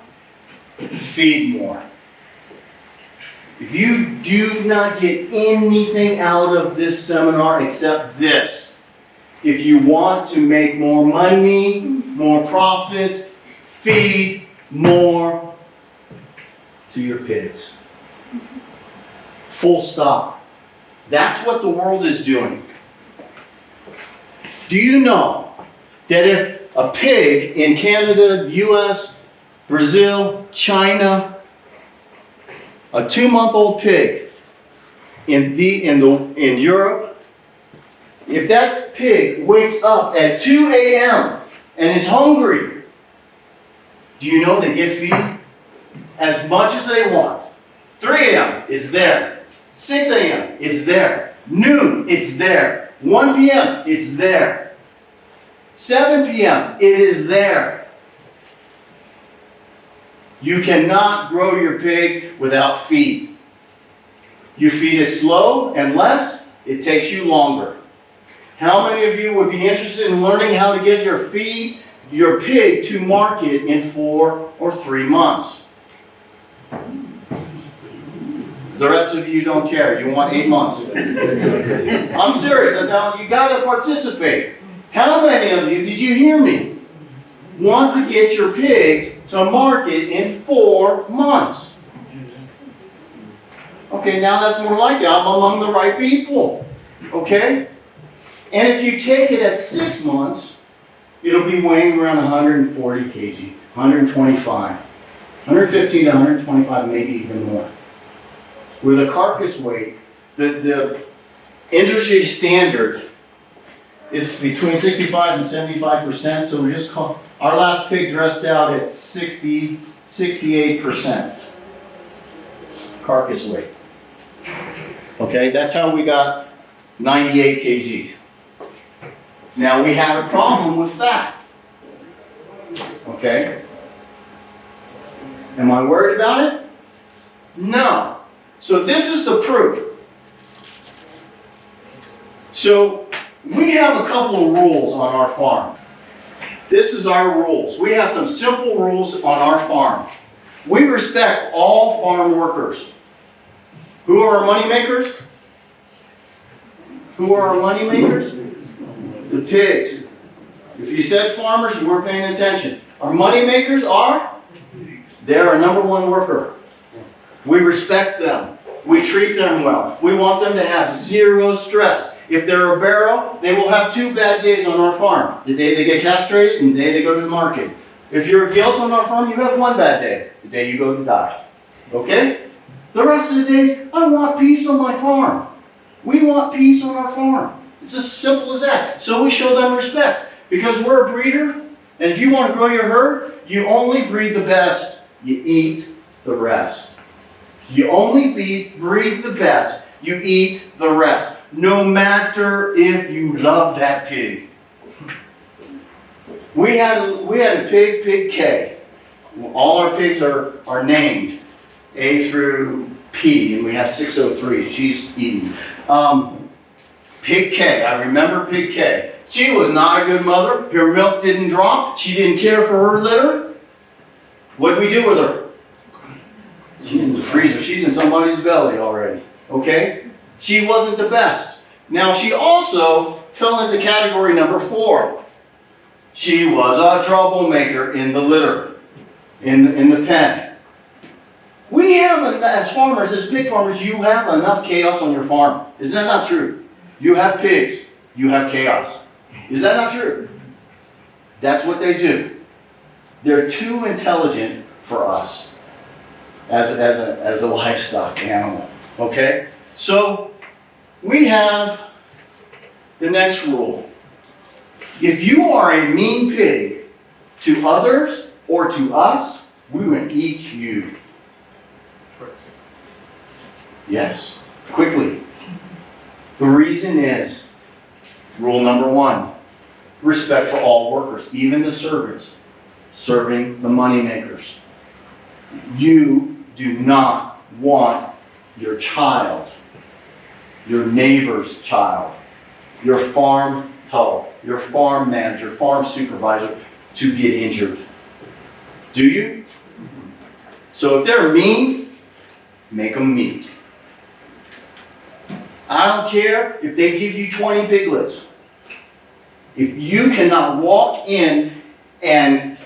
feed more. If you do not get anything out of this seminar except this, if you want to make more money, more profits, feed more to your pigs. Full stop. That's what the world is doing. Do you know that if a pig in Canada, US, Brazil, China, a 2-month-old pig in Europe, if that pig wakes up at 2 a.m. and is hungry, do you know they get feed as much as they want? 3 a.m. is there. 6 a.m. is there. Noon, it's there. 1 p.m., it's there. 7 p.m., it is there. You cannot grow your pig without feed. You feed it slow and less, it takes you longer. How many of you would be interested in learning how to get your pig to market in 4 or 3 months? The rest of you don't care. You want 8 months. I'm serious. You got to participate. How many of you, did you hear me, want to get your pigs to market in 4 months? Okay, now that's more like it. I'm among the right people. Okay? And if you take it at 6 months, it'll be weighing around 140 kg, 125, 115 to 125, maybe even more. With a carcass weight, the industry standard is between 65 and 75%, so we just call our last pig dressed out at 68% carcass weight. Okay, that's how we got 98 kg. Now we have a problem with fat. Okay? Am I worried about it? No. So this is the proof. So we have a couple of rules on our farm. This is our rules. We have some simple rules on our farm. We respect all farm workers. Who are our money makers? Who are our money makers? The pigs. If you said farmers, you weren't paying attention. Our money makers are? They're our #1 worker. We respect them. We treat them well. We want them to have 0 stress. If they're a barrow, they will have 2 bad days on our farm. The day they get castrated and the day they go to the market. If you're a gilt on our farm, you have 1 bad day. The day you go to die. Okay? The rest of the days, I want peace on my farm. We want peace on our farm. It's as simple as that. So we show them respect. Because we're a breeder, and if you want to grow your herd, you only breed the best. You eat the rest. You only breed the best. You eat the rest. No matter if you love that pig. We had a pig, Pig K. All our pigs are named A through P, and we have 603. She's eaten. Pig K. I remember Pig K. She was not a good mother. Her milk didn't drop. She didn't care for her litter. What did we do with her? She's in the freezer. She's in somebody's belly already. Okay? She wasn't the best. Now, she also fell into category number 4. She was a troublemaker in the litter, in the pen. We have, as farmers, as pig farmers, you have enough chaos on your farm. Isn't that not true? You have pigs. You have chaos. Is that not true? That's what they do. They're too intelligent for us as a livestock animal. Okay? So, we have the next rule. If you are a mean pig to others or to us, we will eat you. Yes, quickly. The reason is, rule number 1, respect for all workers, even the servants, serving the money makers. You do not want your child, your neighbor's child, your farm help, your farm manager, farm supervisor to get injured. Do you? So if they're mean, make them meet. I don't care if they give you 20 piglets. If you cannot walk in and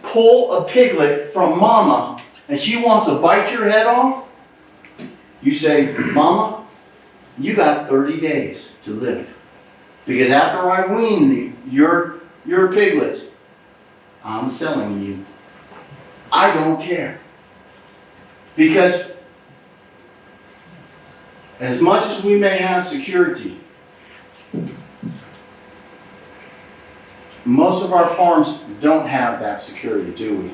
pull a piglet from mama and she wants to bite your head off, you say, Mama, you got 30 days to live. Because after I wean your piglets, I'm selling you. I don't care. Because as much as we may have security, most of our farms don't have that security, do we?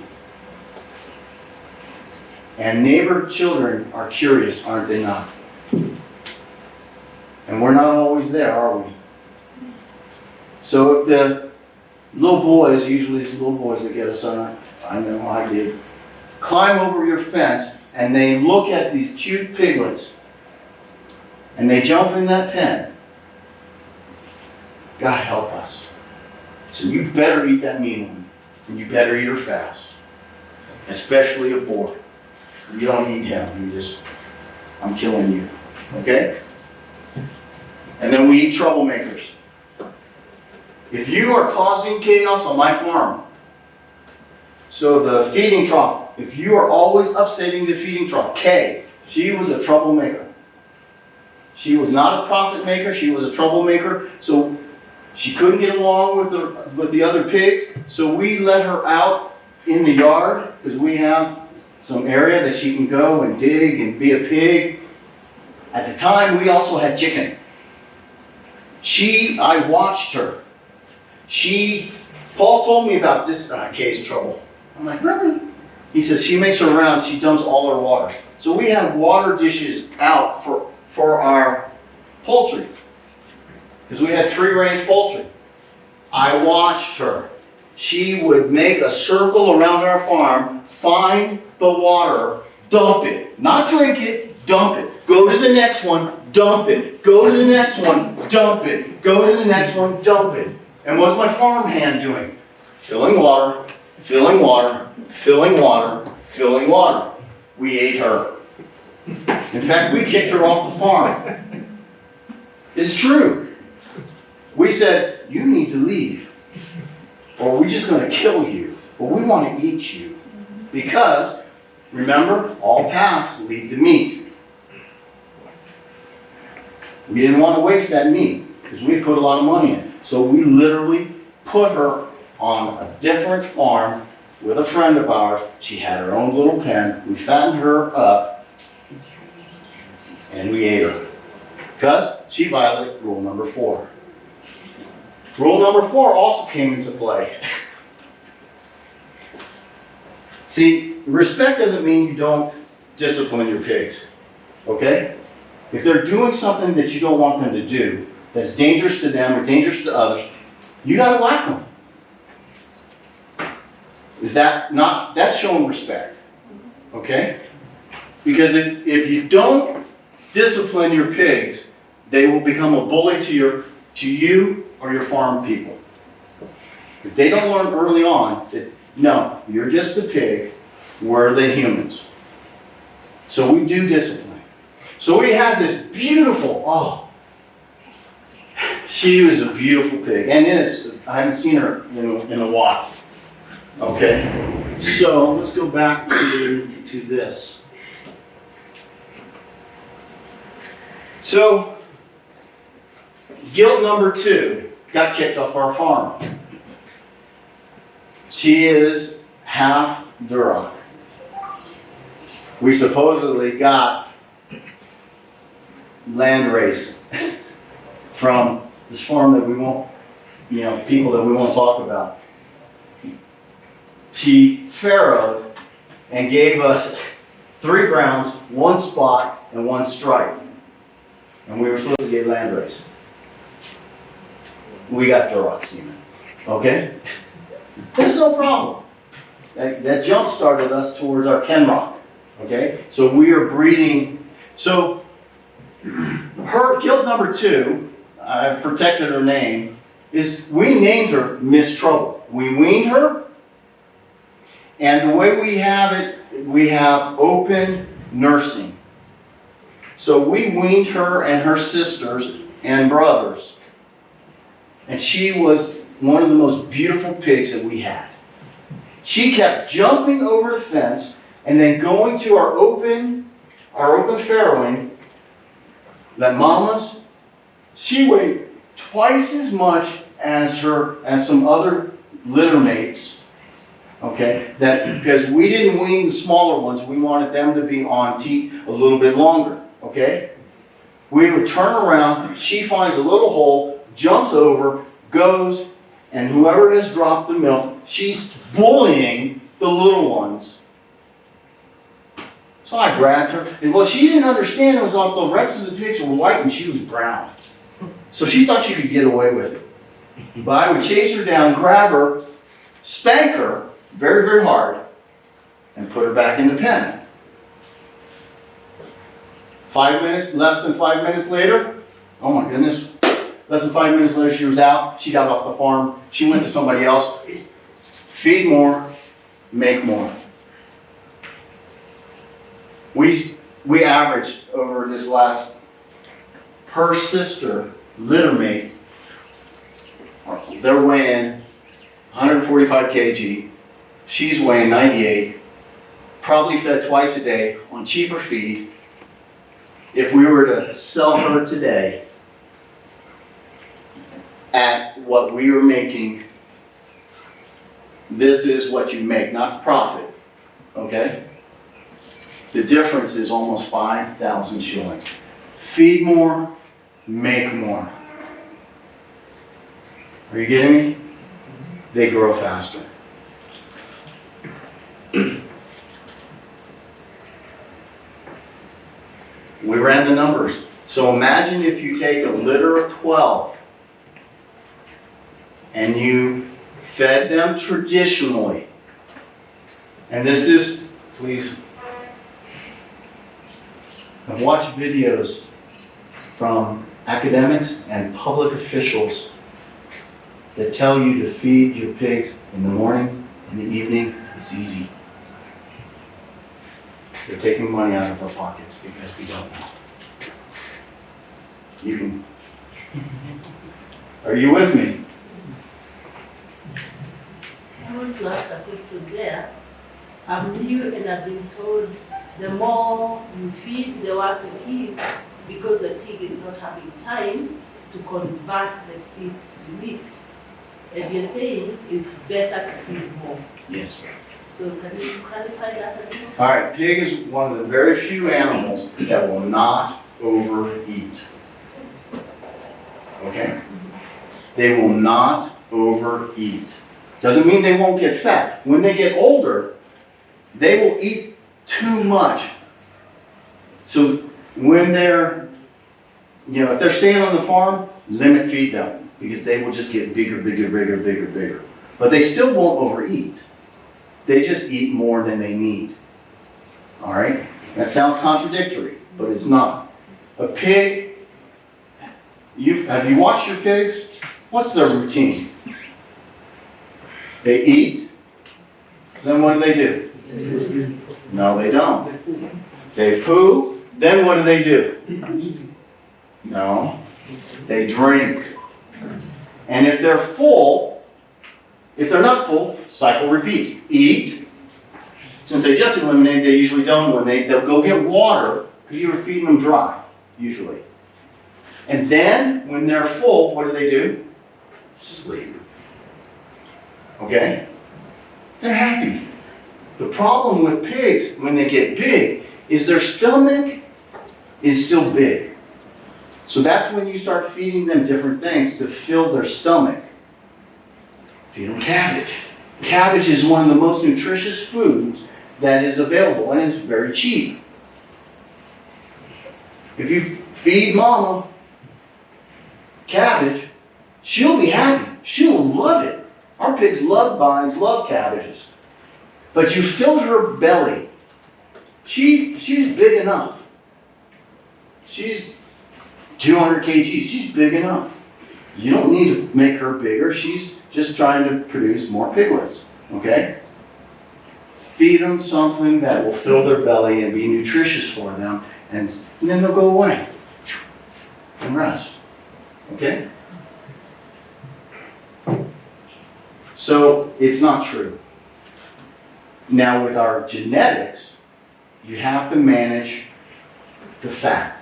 And neighbor children are curious, aren't they not? And we're not always there, are we? So if the little boys, usually it's little boys that get us on, I know I did, climb over your fence and they look at these cute piglets and they jump in that pen, God help us. So you better eat that mean one, and you better eat her fast, especially a boar. You don't eat him, I'm killing you, okay? And then we eat troublemakers. If you are causing chaos on my farm, so the feeding trough, if you are always upsetting the feeding trough, Kay, she was a troublemaker. She was not a profit maker, she was a troublemaker, so she couldn't get along with the other pigs, so we let her out in the yard, because we have some area that she can go and dig and be a pig. At the time, we also had chicken. I watched her. Paul told me about this Kay's trouble. I'm like, really? He says, she makes her rounds, she dumps all her water. So we have water dishes out for our poultry. Because we had free-range poultry. I watched her. She would make a circle around our farm, find the water, dump it. Not drink it, dump it. Go to the next one, dump it. Go to the next one, dump it. Go to the next one, dump it. And what's my farm hand doing? Filling water, filling water, filling water, filling water. We ate her. In fact, we kicked her off the farm. It's true. We said, you need to leave, or we're just going to kill you, or we want to eat you. Because, remember, all paths lead to meat. We didn't want to waste that meat, because we had put a lot of money in. So we literally put her on a different farm with a friend of ours. She had her own little pen. We fattened her up, and we ate her. Because she violated rule number 4. Rule number 4 also came into play. See, respect doesn't mean you don't discipline your pigs, okay? If they're doing something that you don't want them to do, that's dangerous to them or dangerous to others, you gotta whack them. Is that not, that's showing respect, okay? Because if you don't discipline your pigs, they will become a bully to you or your farm people. If they don't learn early on that, no, you're just a pig, we're the humans. So we do discipline. So we had this beautiful, she was a beautiful pig, and I haven't seen her in a while. Okay, so let's go back to this. So, guilt number 2 got kicked off our farm. She is half Duroc. We supposedly got land race from this farm that we won't, people that we won't talk about. She farrowed and gave us 3 browns, 1 spot, and 1 stripe. And we were supposed to get land race. We got Duroc semen. Okay? There's no problem. That jump started us towards our Kenrock. Okay? So we are breeding. So her guilt number 2, I've protected her name, is we named her Miss Trouble. We weaned her, And the way we have it, we have open nursing. So we weaned her and her sisters and brothers. And she was one of the most beautiful pigs that we had. She kept jumping over the fence and then going to our open farrowing, that mama's, she weighed twice as much as some other litter mates. Okay, because we didn't wean the smaller ones, we wanted them to be on teat a little bit longer. Okay, we would turn around, she finds a little hole, jumps over, goes, and whoever has dropped the milk, she's bullying the little ones. So I grabbed her, and well, she didn't understand it was on the rest of the pigs were white and she was brown. So she thought she could get away with it. But I would chase her down, grab her, spank her very, very hard, and put her back in the pen. Less than 5 minutes later, oh my goodness, less than 5 minutes later she was out, she got off the farm, she went to somebody else. Feed more, make more. We averaged over this last, her sister, litter mate, they're weighing 145 kg, she's weighing 98, probably fed twice a day on cheaper feed. If we were to sell her today at what we were making, this is what you make, not the profit, okay? The difference is almost 5,000 shillings. Feed more, make more. Are you getting me? They grow faster. We ran the numbers. So imagine if you take a litter of 12 and you fed them traditionally. And this is, please, I've watched videos from academics and public officials that tell you to feed your pigs in the morning, in the evening. It's easy. They're taking money out of our pockets because we don't know. You can. Are you with me? I want to ask a question there. I'm new and I've been told the more you feed, the worse it is because the pig is not having time to convert the feed to meat. And you're saying it's better to feed more. Yes. So can you clarify that a little? All right, pig is one of the very few animals that will not overeat. Okay? They will not overeat. Doesn't mean they won't get fat. When they get older, they will eat too much. So when they're, if they're staying on the farm, limit feed them because they will just get bigger, bigger, bigger, bigger, bigger. But they still won't overeat. They just eat more than they need. All right? That sounds contradictory, but it's not. A pig, have you watched your pigs? What's their routine? They eat, then what do? No, they don't. They poo, then what do? No, they drink. And if they're full, if they're not full, cycle repeats. Eat. Since they just eliminate, they usually don't eliminate. They'll go get water because you were feeding them dry, usually. And then, when they're full, what do? Sleep. Okay? They're happy. The problem with pigs, when they get big, is their stomach is still big. So that's when you start feeding them different things to fill their stomach. Feed them cabbage. Cabbage is one of the most nutritious foods that is available, and it's very cheap. If you feed mama cabbage, she'll be happy. She'll love it. Our pigs love vines, love cabbages. But you filled her belly. She's big enough. She's 200 kg. She's big enough. You don't need to make her bigger. She's just trying to produce more piglets. Okay? feed them something that will fill their belly and be nutritious for them, and then they'll go away and rest. Okay? So it's not true. Now with our genetics, you have to manage the fat.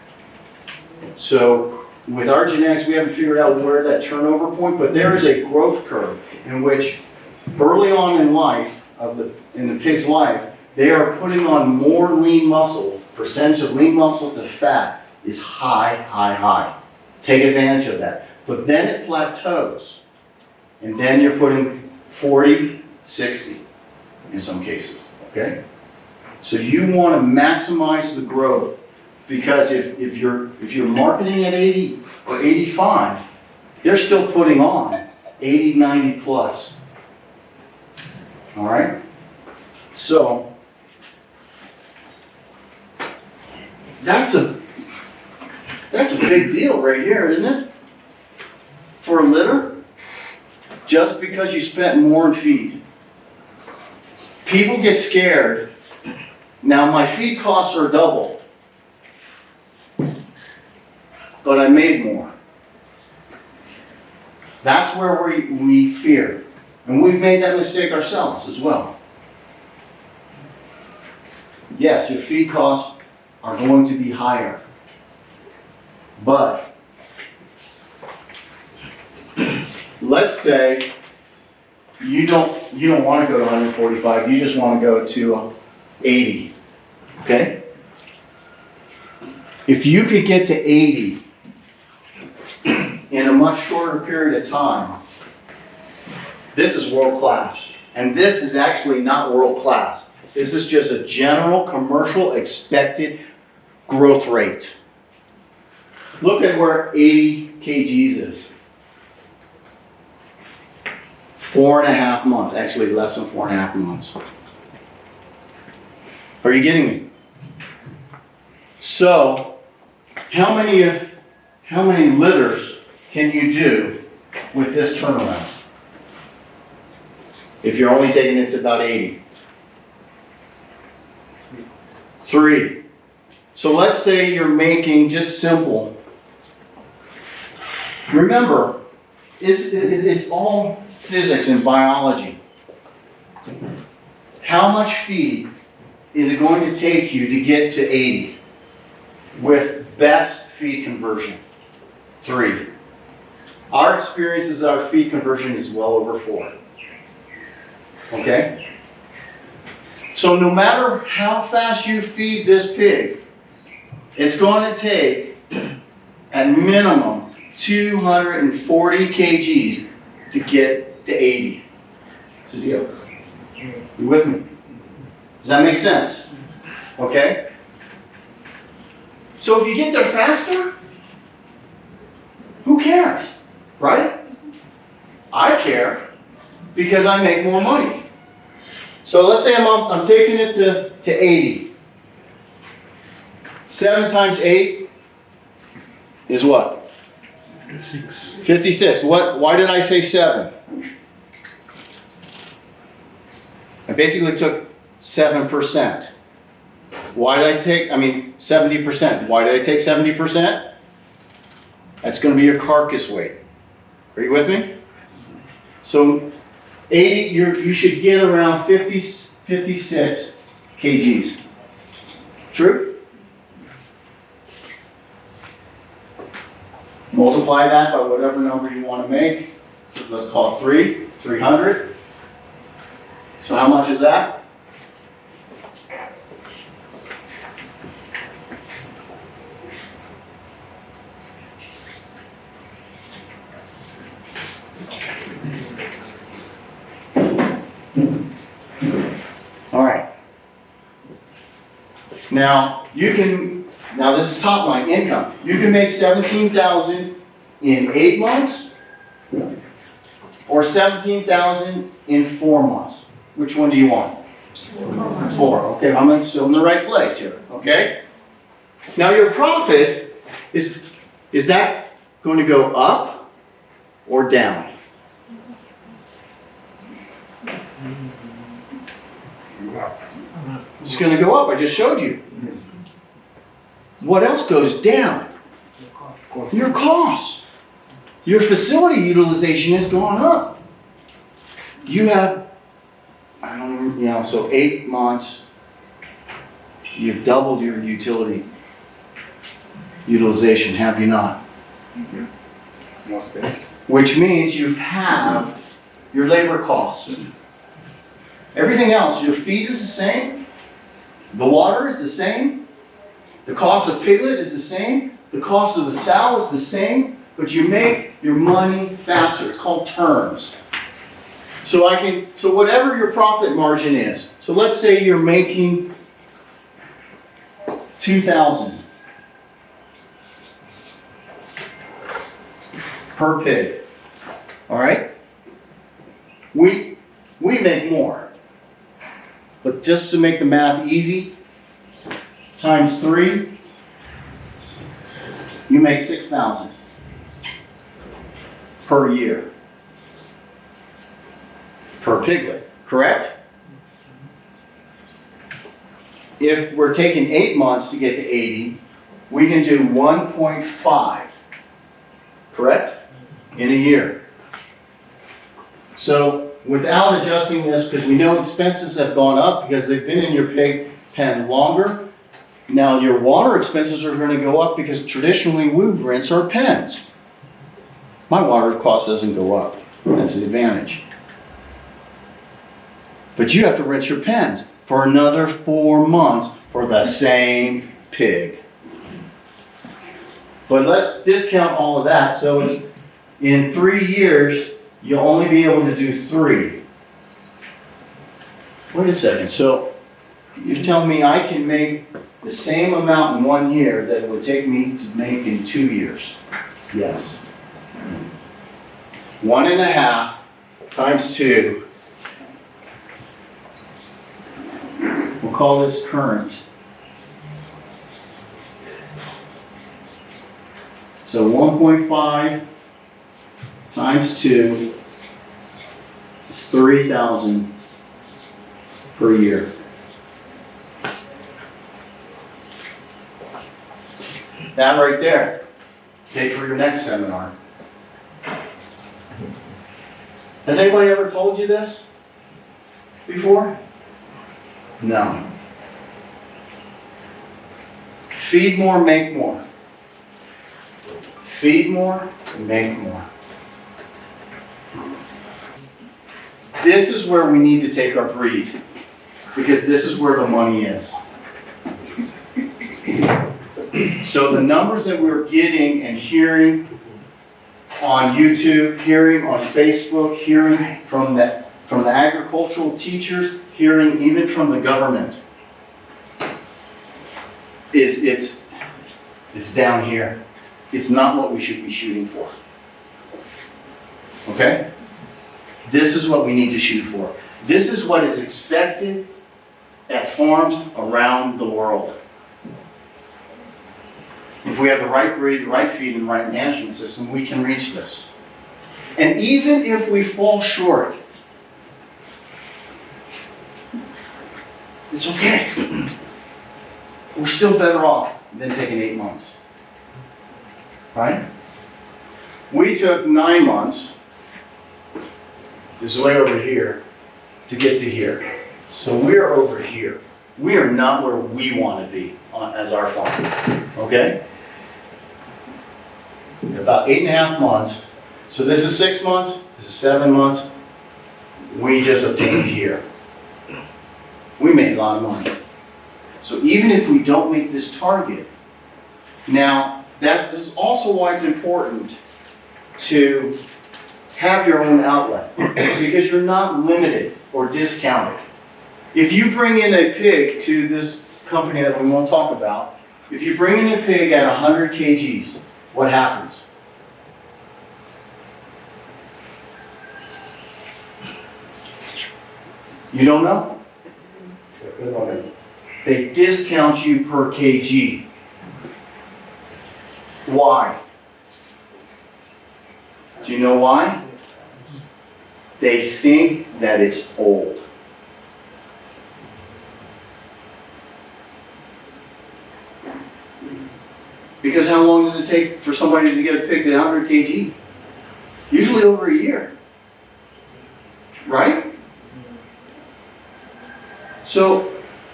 So with our genetics, we haven't figured out where that turnover point, but there is a growth curve in which early on in life, in the pig's life, they are putting on more lean muscle. Percentage of lean muscle to fat is high, high, high. Take advantage of that. But then it plateaus. And then you're putting 40, 60 in some cases, okay? So you want to maximize the growth, because if you're marketing at 80 or 85, they're still putting on 80, 90 plus. All right? So that's a big deal right here, isn't it? For a litter, just because you spent more in feed. People get scared. Now my feed costs are double, but I made more. That's where we fear. And we've made that mistake ourselves as well. Yes, your feed costs are going to be higher. But let's say you don't want to go to 145, you just want to go to 80. Okay? If you could get to 80 in a much shorter period of time, this is world class. And this is actually not world class. This is just a general commercial expected growth rate. Look at where 80 kgs is. 4.5 months, actually less than 4.5 months. Are you getting me? So, how many litters can you do with this turnaround? If you're only taking it to about 80. 3. So let's say you're making, just simple. Remember, it's all physics and biology. How much feed is it going to take you to get to 80 with best feed conversion? 3. Our experience is our feed conversion is well over 4. Okay? So no matter how fast you feed this pig, it's going to take at minimum 240 kgs to get to 80. It's a deal. You with me? Does that make sense? Okay? So if you get there faster, who cares? Right? I care because I make more money. So let's say I'm taking it to 80. 7 times 8 is what? 56. Why did I say 7? I basically took 7%. Why did I take, 70%. Why did I take 70%? That's going to be your carcass weight. Are you with me? So 80, you should get around 56 kgs. True? Multiply that by whatever number you want to make. So let's call it 300. So how much is that? All right. Now this is top line income. You can make $17,000 in 8 months or $17,000 in 4 months. Which one do you want? 4. Okay, I'm still in the right place here. Okay. Now your profit is that going to go up or down? It's gonna go up, I just showed you. What else goes down? Your cost. Your facility utilization has gone up. You have, I don't, you know, so 8 months, you've doubled your utility utilization, have you not? More space. Which means you've halved your labor costs. Everything else, your feed is the same, the water is the same, the cost of piglet is the same, the cost of the sow is the same, but you make your money faster. It's called turns. So whatever your profit margin is, so let's say you're making 2,000 per pig. All right? We make more. But just to make the math easy, times 3, you make 6,000 per year. Per piglet, correct? If we're taking 8 months to get to 80, we can do 1.5, correct? In a year. So without adjusting this, because we know expenses have gone up because they've been in your pig pen longer, now your water expenses are going to go up because traditionally we've rinsed our pens. My water cost doesn't go up. That's the advantage. But you have to rinse your pens for another 4 months for the same pig. But let's discount all of that. So it's, in 3 years, you'll only be able to do 3. Wait a second. So you're telling me I can make the same amount in 1 year that it would take me to make in 2 years? Yes. 1.5 times 2. We'll call this current. So 1.5 times 2 is 3,000 per year. That right there, pay for your next seminar. Has anybody ever told you this before? No. Feed more, make more. Feed more, make more. This is where we need to take our breed, because this is where the money is. So the numbers that we're getting and hearing on YouTube, hearing on Facebook, hearing from the agricultural teachers, hearing even from the government, it's down here. It's not what we should be shooting for. Okay? This is what we need to shoot for. This is what is expected at farms around the world. If we have the right breed, the right feed, and the right management system, we can reach this. And even if we fall short, it's okay. We're still better off than taking 8 months. Right? We took 9 months, this is way over here, to get to here. So we're over here. We are not where we want to be as our farm. Okay? About 8.5 months. So this is 6 months, this is 7 months. We just obtained here. We made a lot of money. So even if we don't make this target, now this is also why it's important to have your own outlet, because you're not limited or discounted. If you bring in a pig to this company that we won't talk about, if you bring in a pig at 100 kgs, what happens? You don't know? They discount you per kg. Why? Do you know why? They think that it's old. Because how long does it take for somebody to get a pig to 100 kg? Usually over a year. Right? So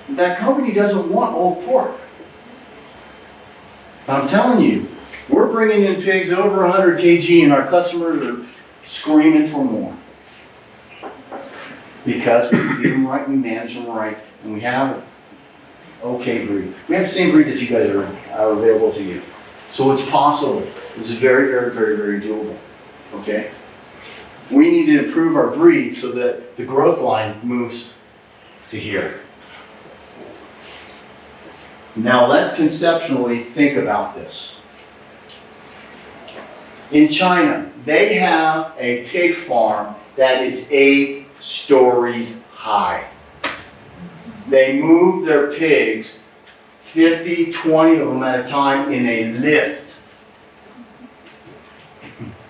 that company doesn't want old pork. I'm telling you, we're bringing in pigs over 100 kg and our customers are screaming for more. Because we feed them right, we manage them right, and we have an okay breed. We have the same breed that you guys are available to you. So it's possible. This is very, very, very, very doable. Okay? We need to improve our breed so that the growth line moves to here. Now let's conceptually think about this. In China, they have a pig farm that is 8 stories high. They move their pigs, 50, 20 of them at a time in a lift.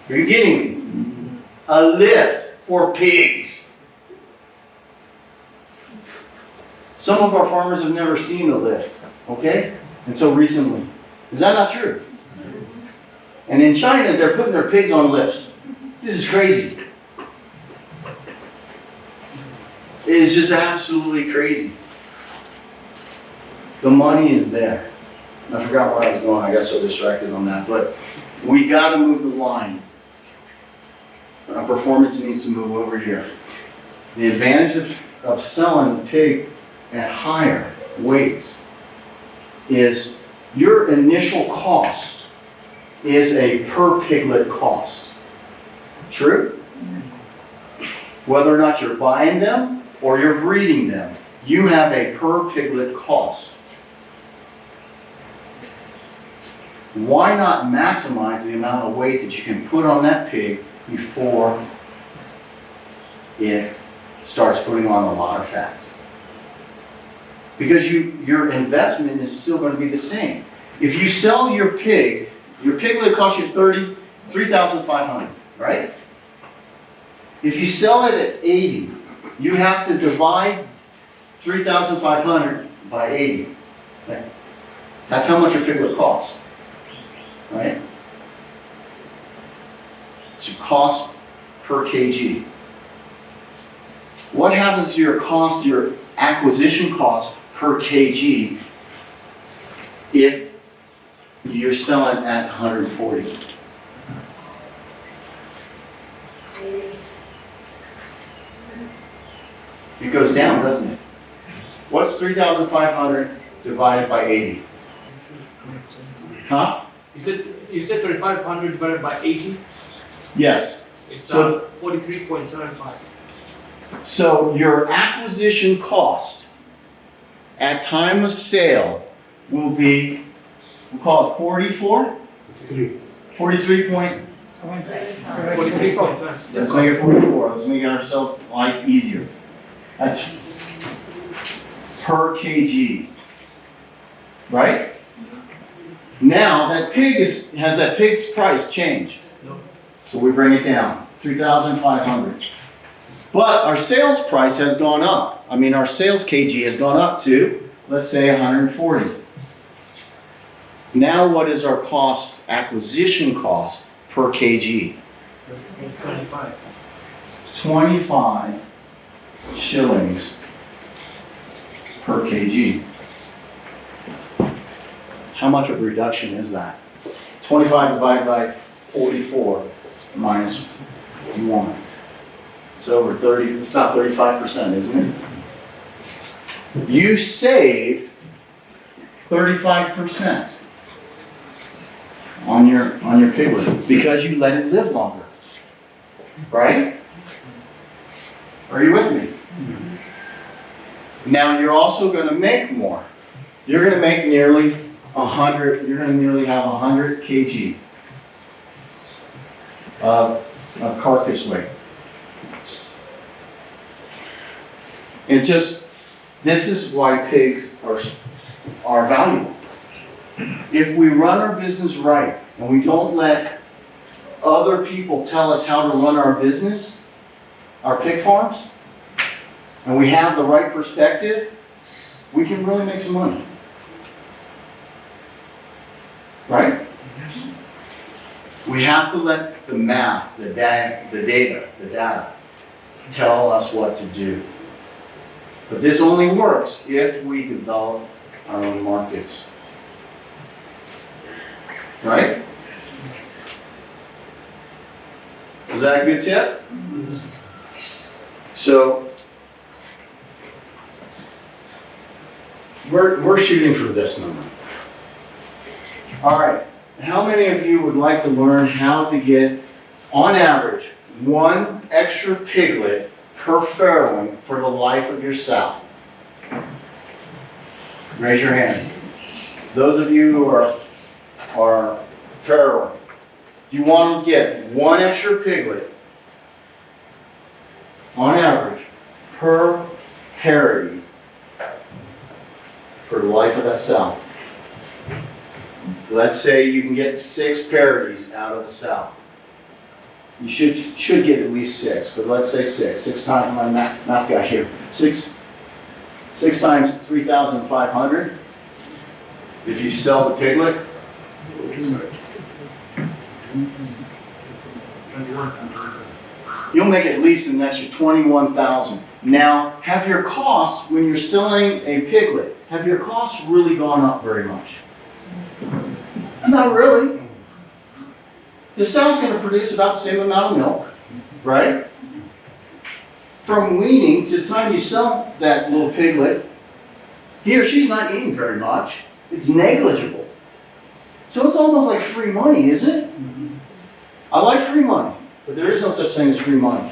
Are you kidding me? A lift for pigs. Some of our farmers have never seen a lift, okay? Until recently. Is that not true? And in China, they're putting their pigs on lifts. This is crazy. It is just absolutely crazy. The money is there. I forgot where I was going. I got so distracted on that. But we got to move the line. Our performance needs to move over here. The advantage of selling the pig at higher weights is your initial cost is a per piglet cost. True? Whether or not you're buying them or you're breeding them, you have a per piglet cost. Why not maximize the amount of weight that you can put on that pig before it starts putting on a lot of fat? Because your investment is still going to be the same. If you sell your piglet costs you $3,500, right? If you sell it at 80, you have to divide 3,500 by 80. Okay? That's how much your piglet costs, right? It's cost per kg. What happens to your cost, your acquisition cost per kg if you're selling at 140? It goes down, doesn't it? What's 3,500 divided by 80? Huh? You said 3,500 divided by 80? Yes. It's So- 43.75. So your acquisition cost at time of sale will be, we'll call it 44? 43 point, 43.7. let's make it 44, let's make ourselves life easier. That's per kg, right? Now that has that pig's price changed? No. So we bring it down, 3,500. But our sales price has gone up. I mean, our sales kg has gone up to, let's say, 140. Now what is our cost, acquisition cost per kg? 25. 25 shillings per kg. How much of a reduction is that? 25 divided by 44 minus 1. It's over 30, it's about 35%, isn't it? You saved 35% on your piglet because you let it live longer. Right? Are you with me? Now you're also going to make more. You're going to make nearly 100, you're going to nearly have 100 kg of carcass weight. And this is why pigs are valuable. If we run our business right and we don't let other people tell us how to run our business, our pig farms, and we have the right perspective, we can really make some money. Right? We have to let the math, the data, tell us what to do. But this only works if we develop our own markets. Right? Is that a good tip? So, we're shooting for this number. All right. How many of you would like to learn how to get, on average, one extra piglet per farrowing for the life of your sow? Raise your hand. Those of you who are farrowing, you want to get one extra piglet, on average, per parity for the life of that sow. Let's say you can get 6 parities out of the sow. You should get at least 6, but let's say 6. 6 times my math guy here. 6 times 3,500. If you sell the piglet, you'll make at least an extra 21,000. Now, have your costs when you're selling a piglet, have your costs really gone up very much? Not really. The sow's going to produce about the same amount of milk, right? From weaning to the time you sell that little piglet, he or she's not eating very much. It's negligible. So it's almost like free money, isn't it? I like free money, but there is no such thing as free money.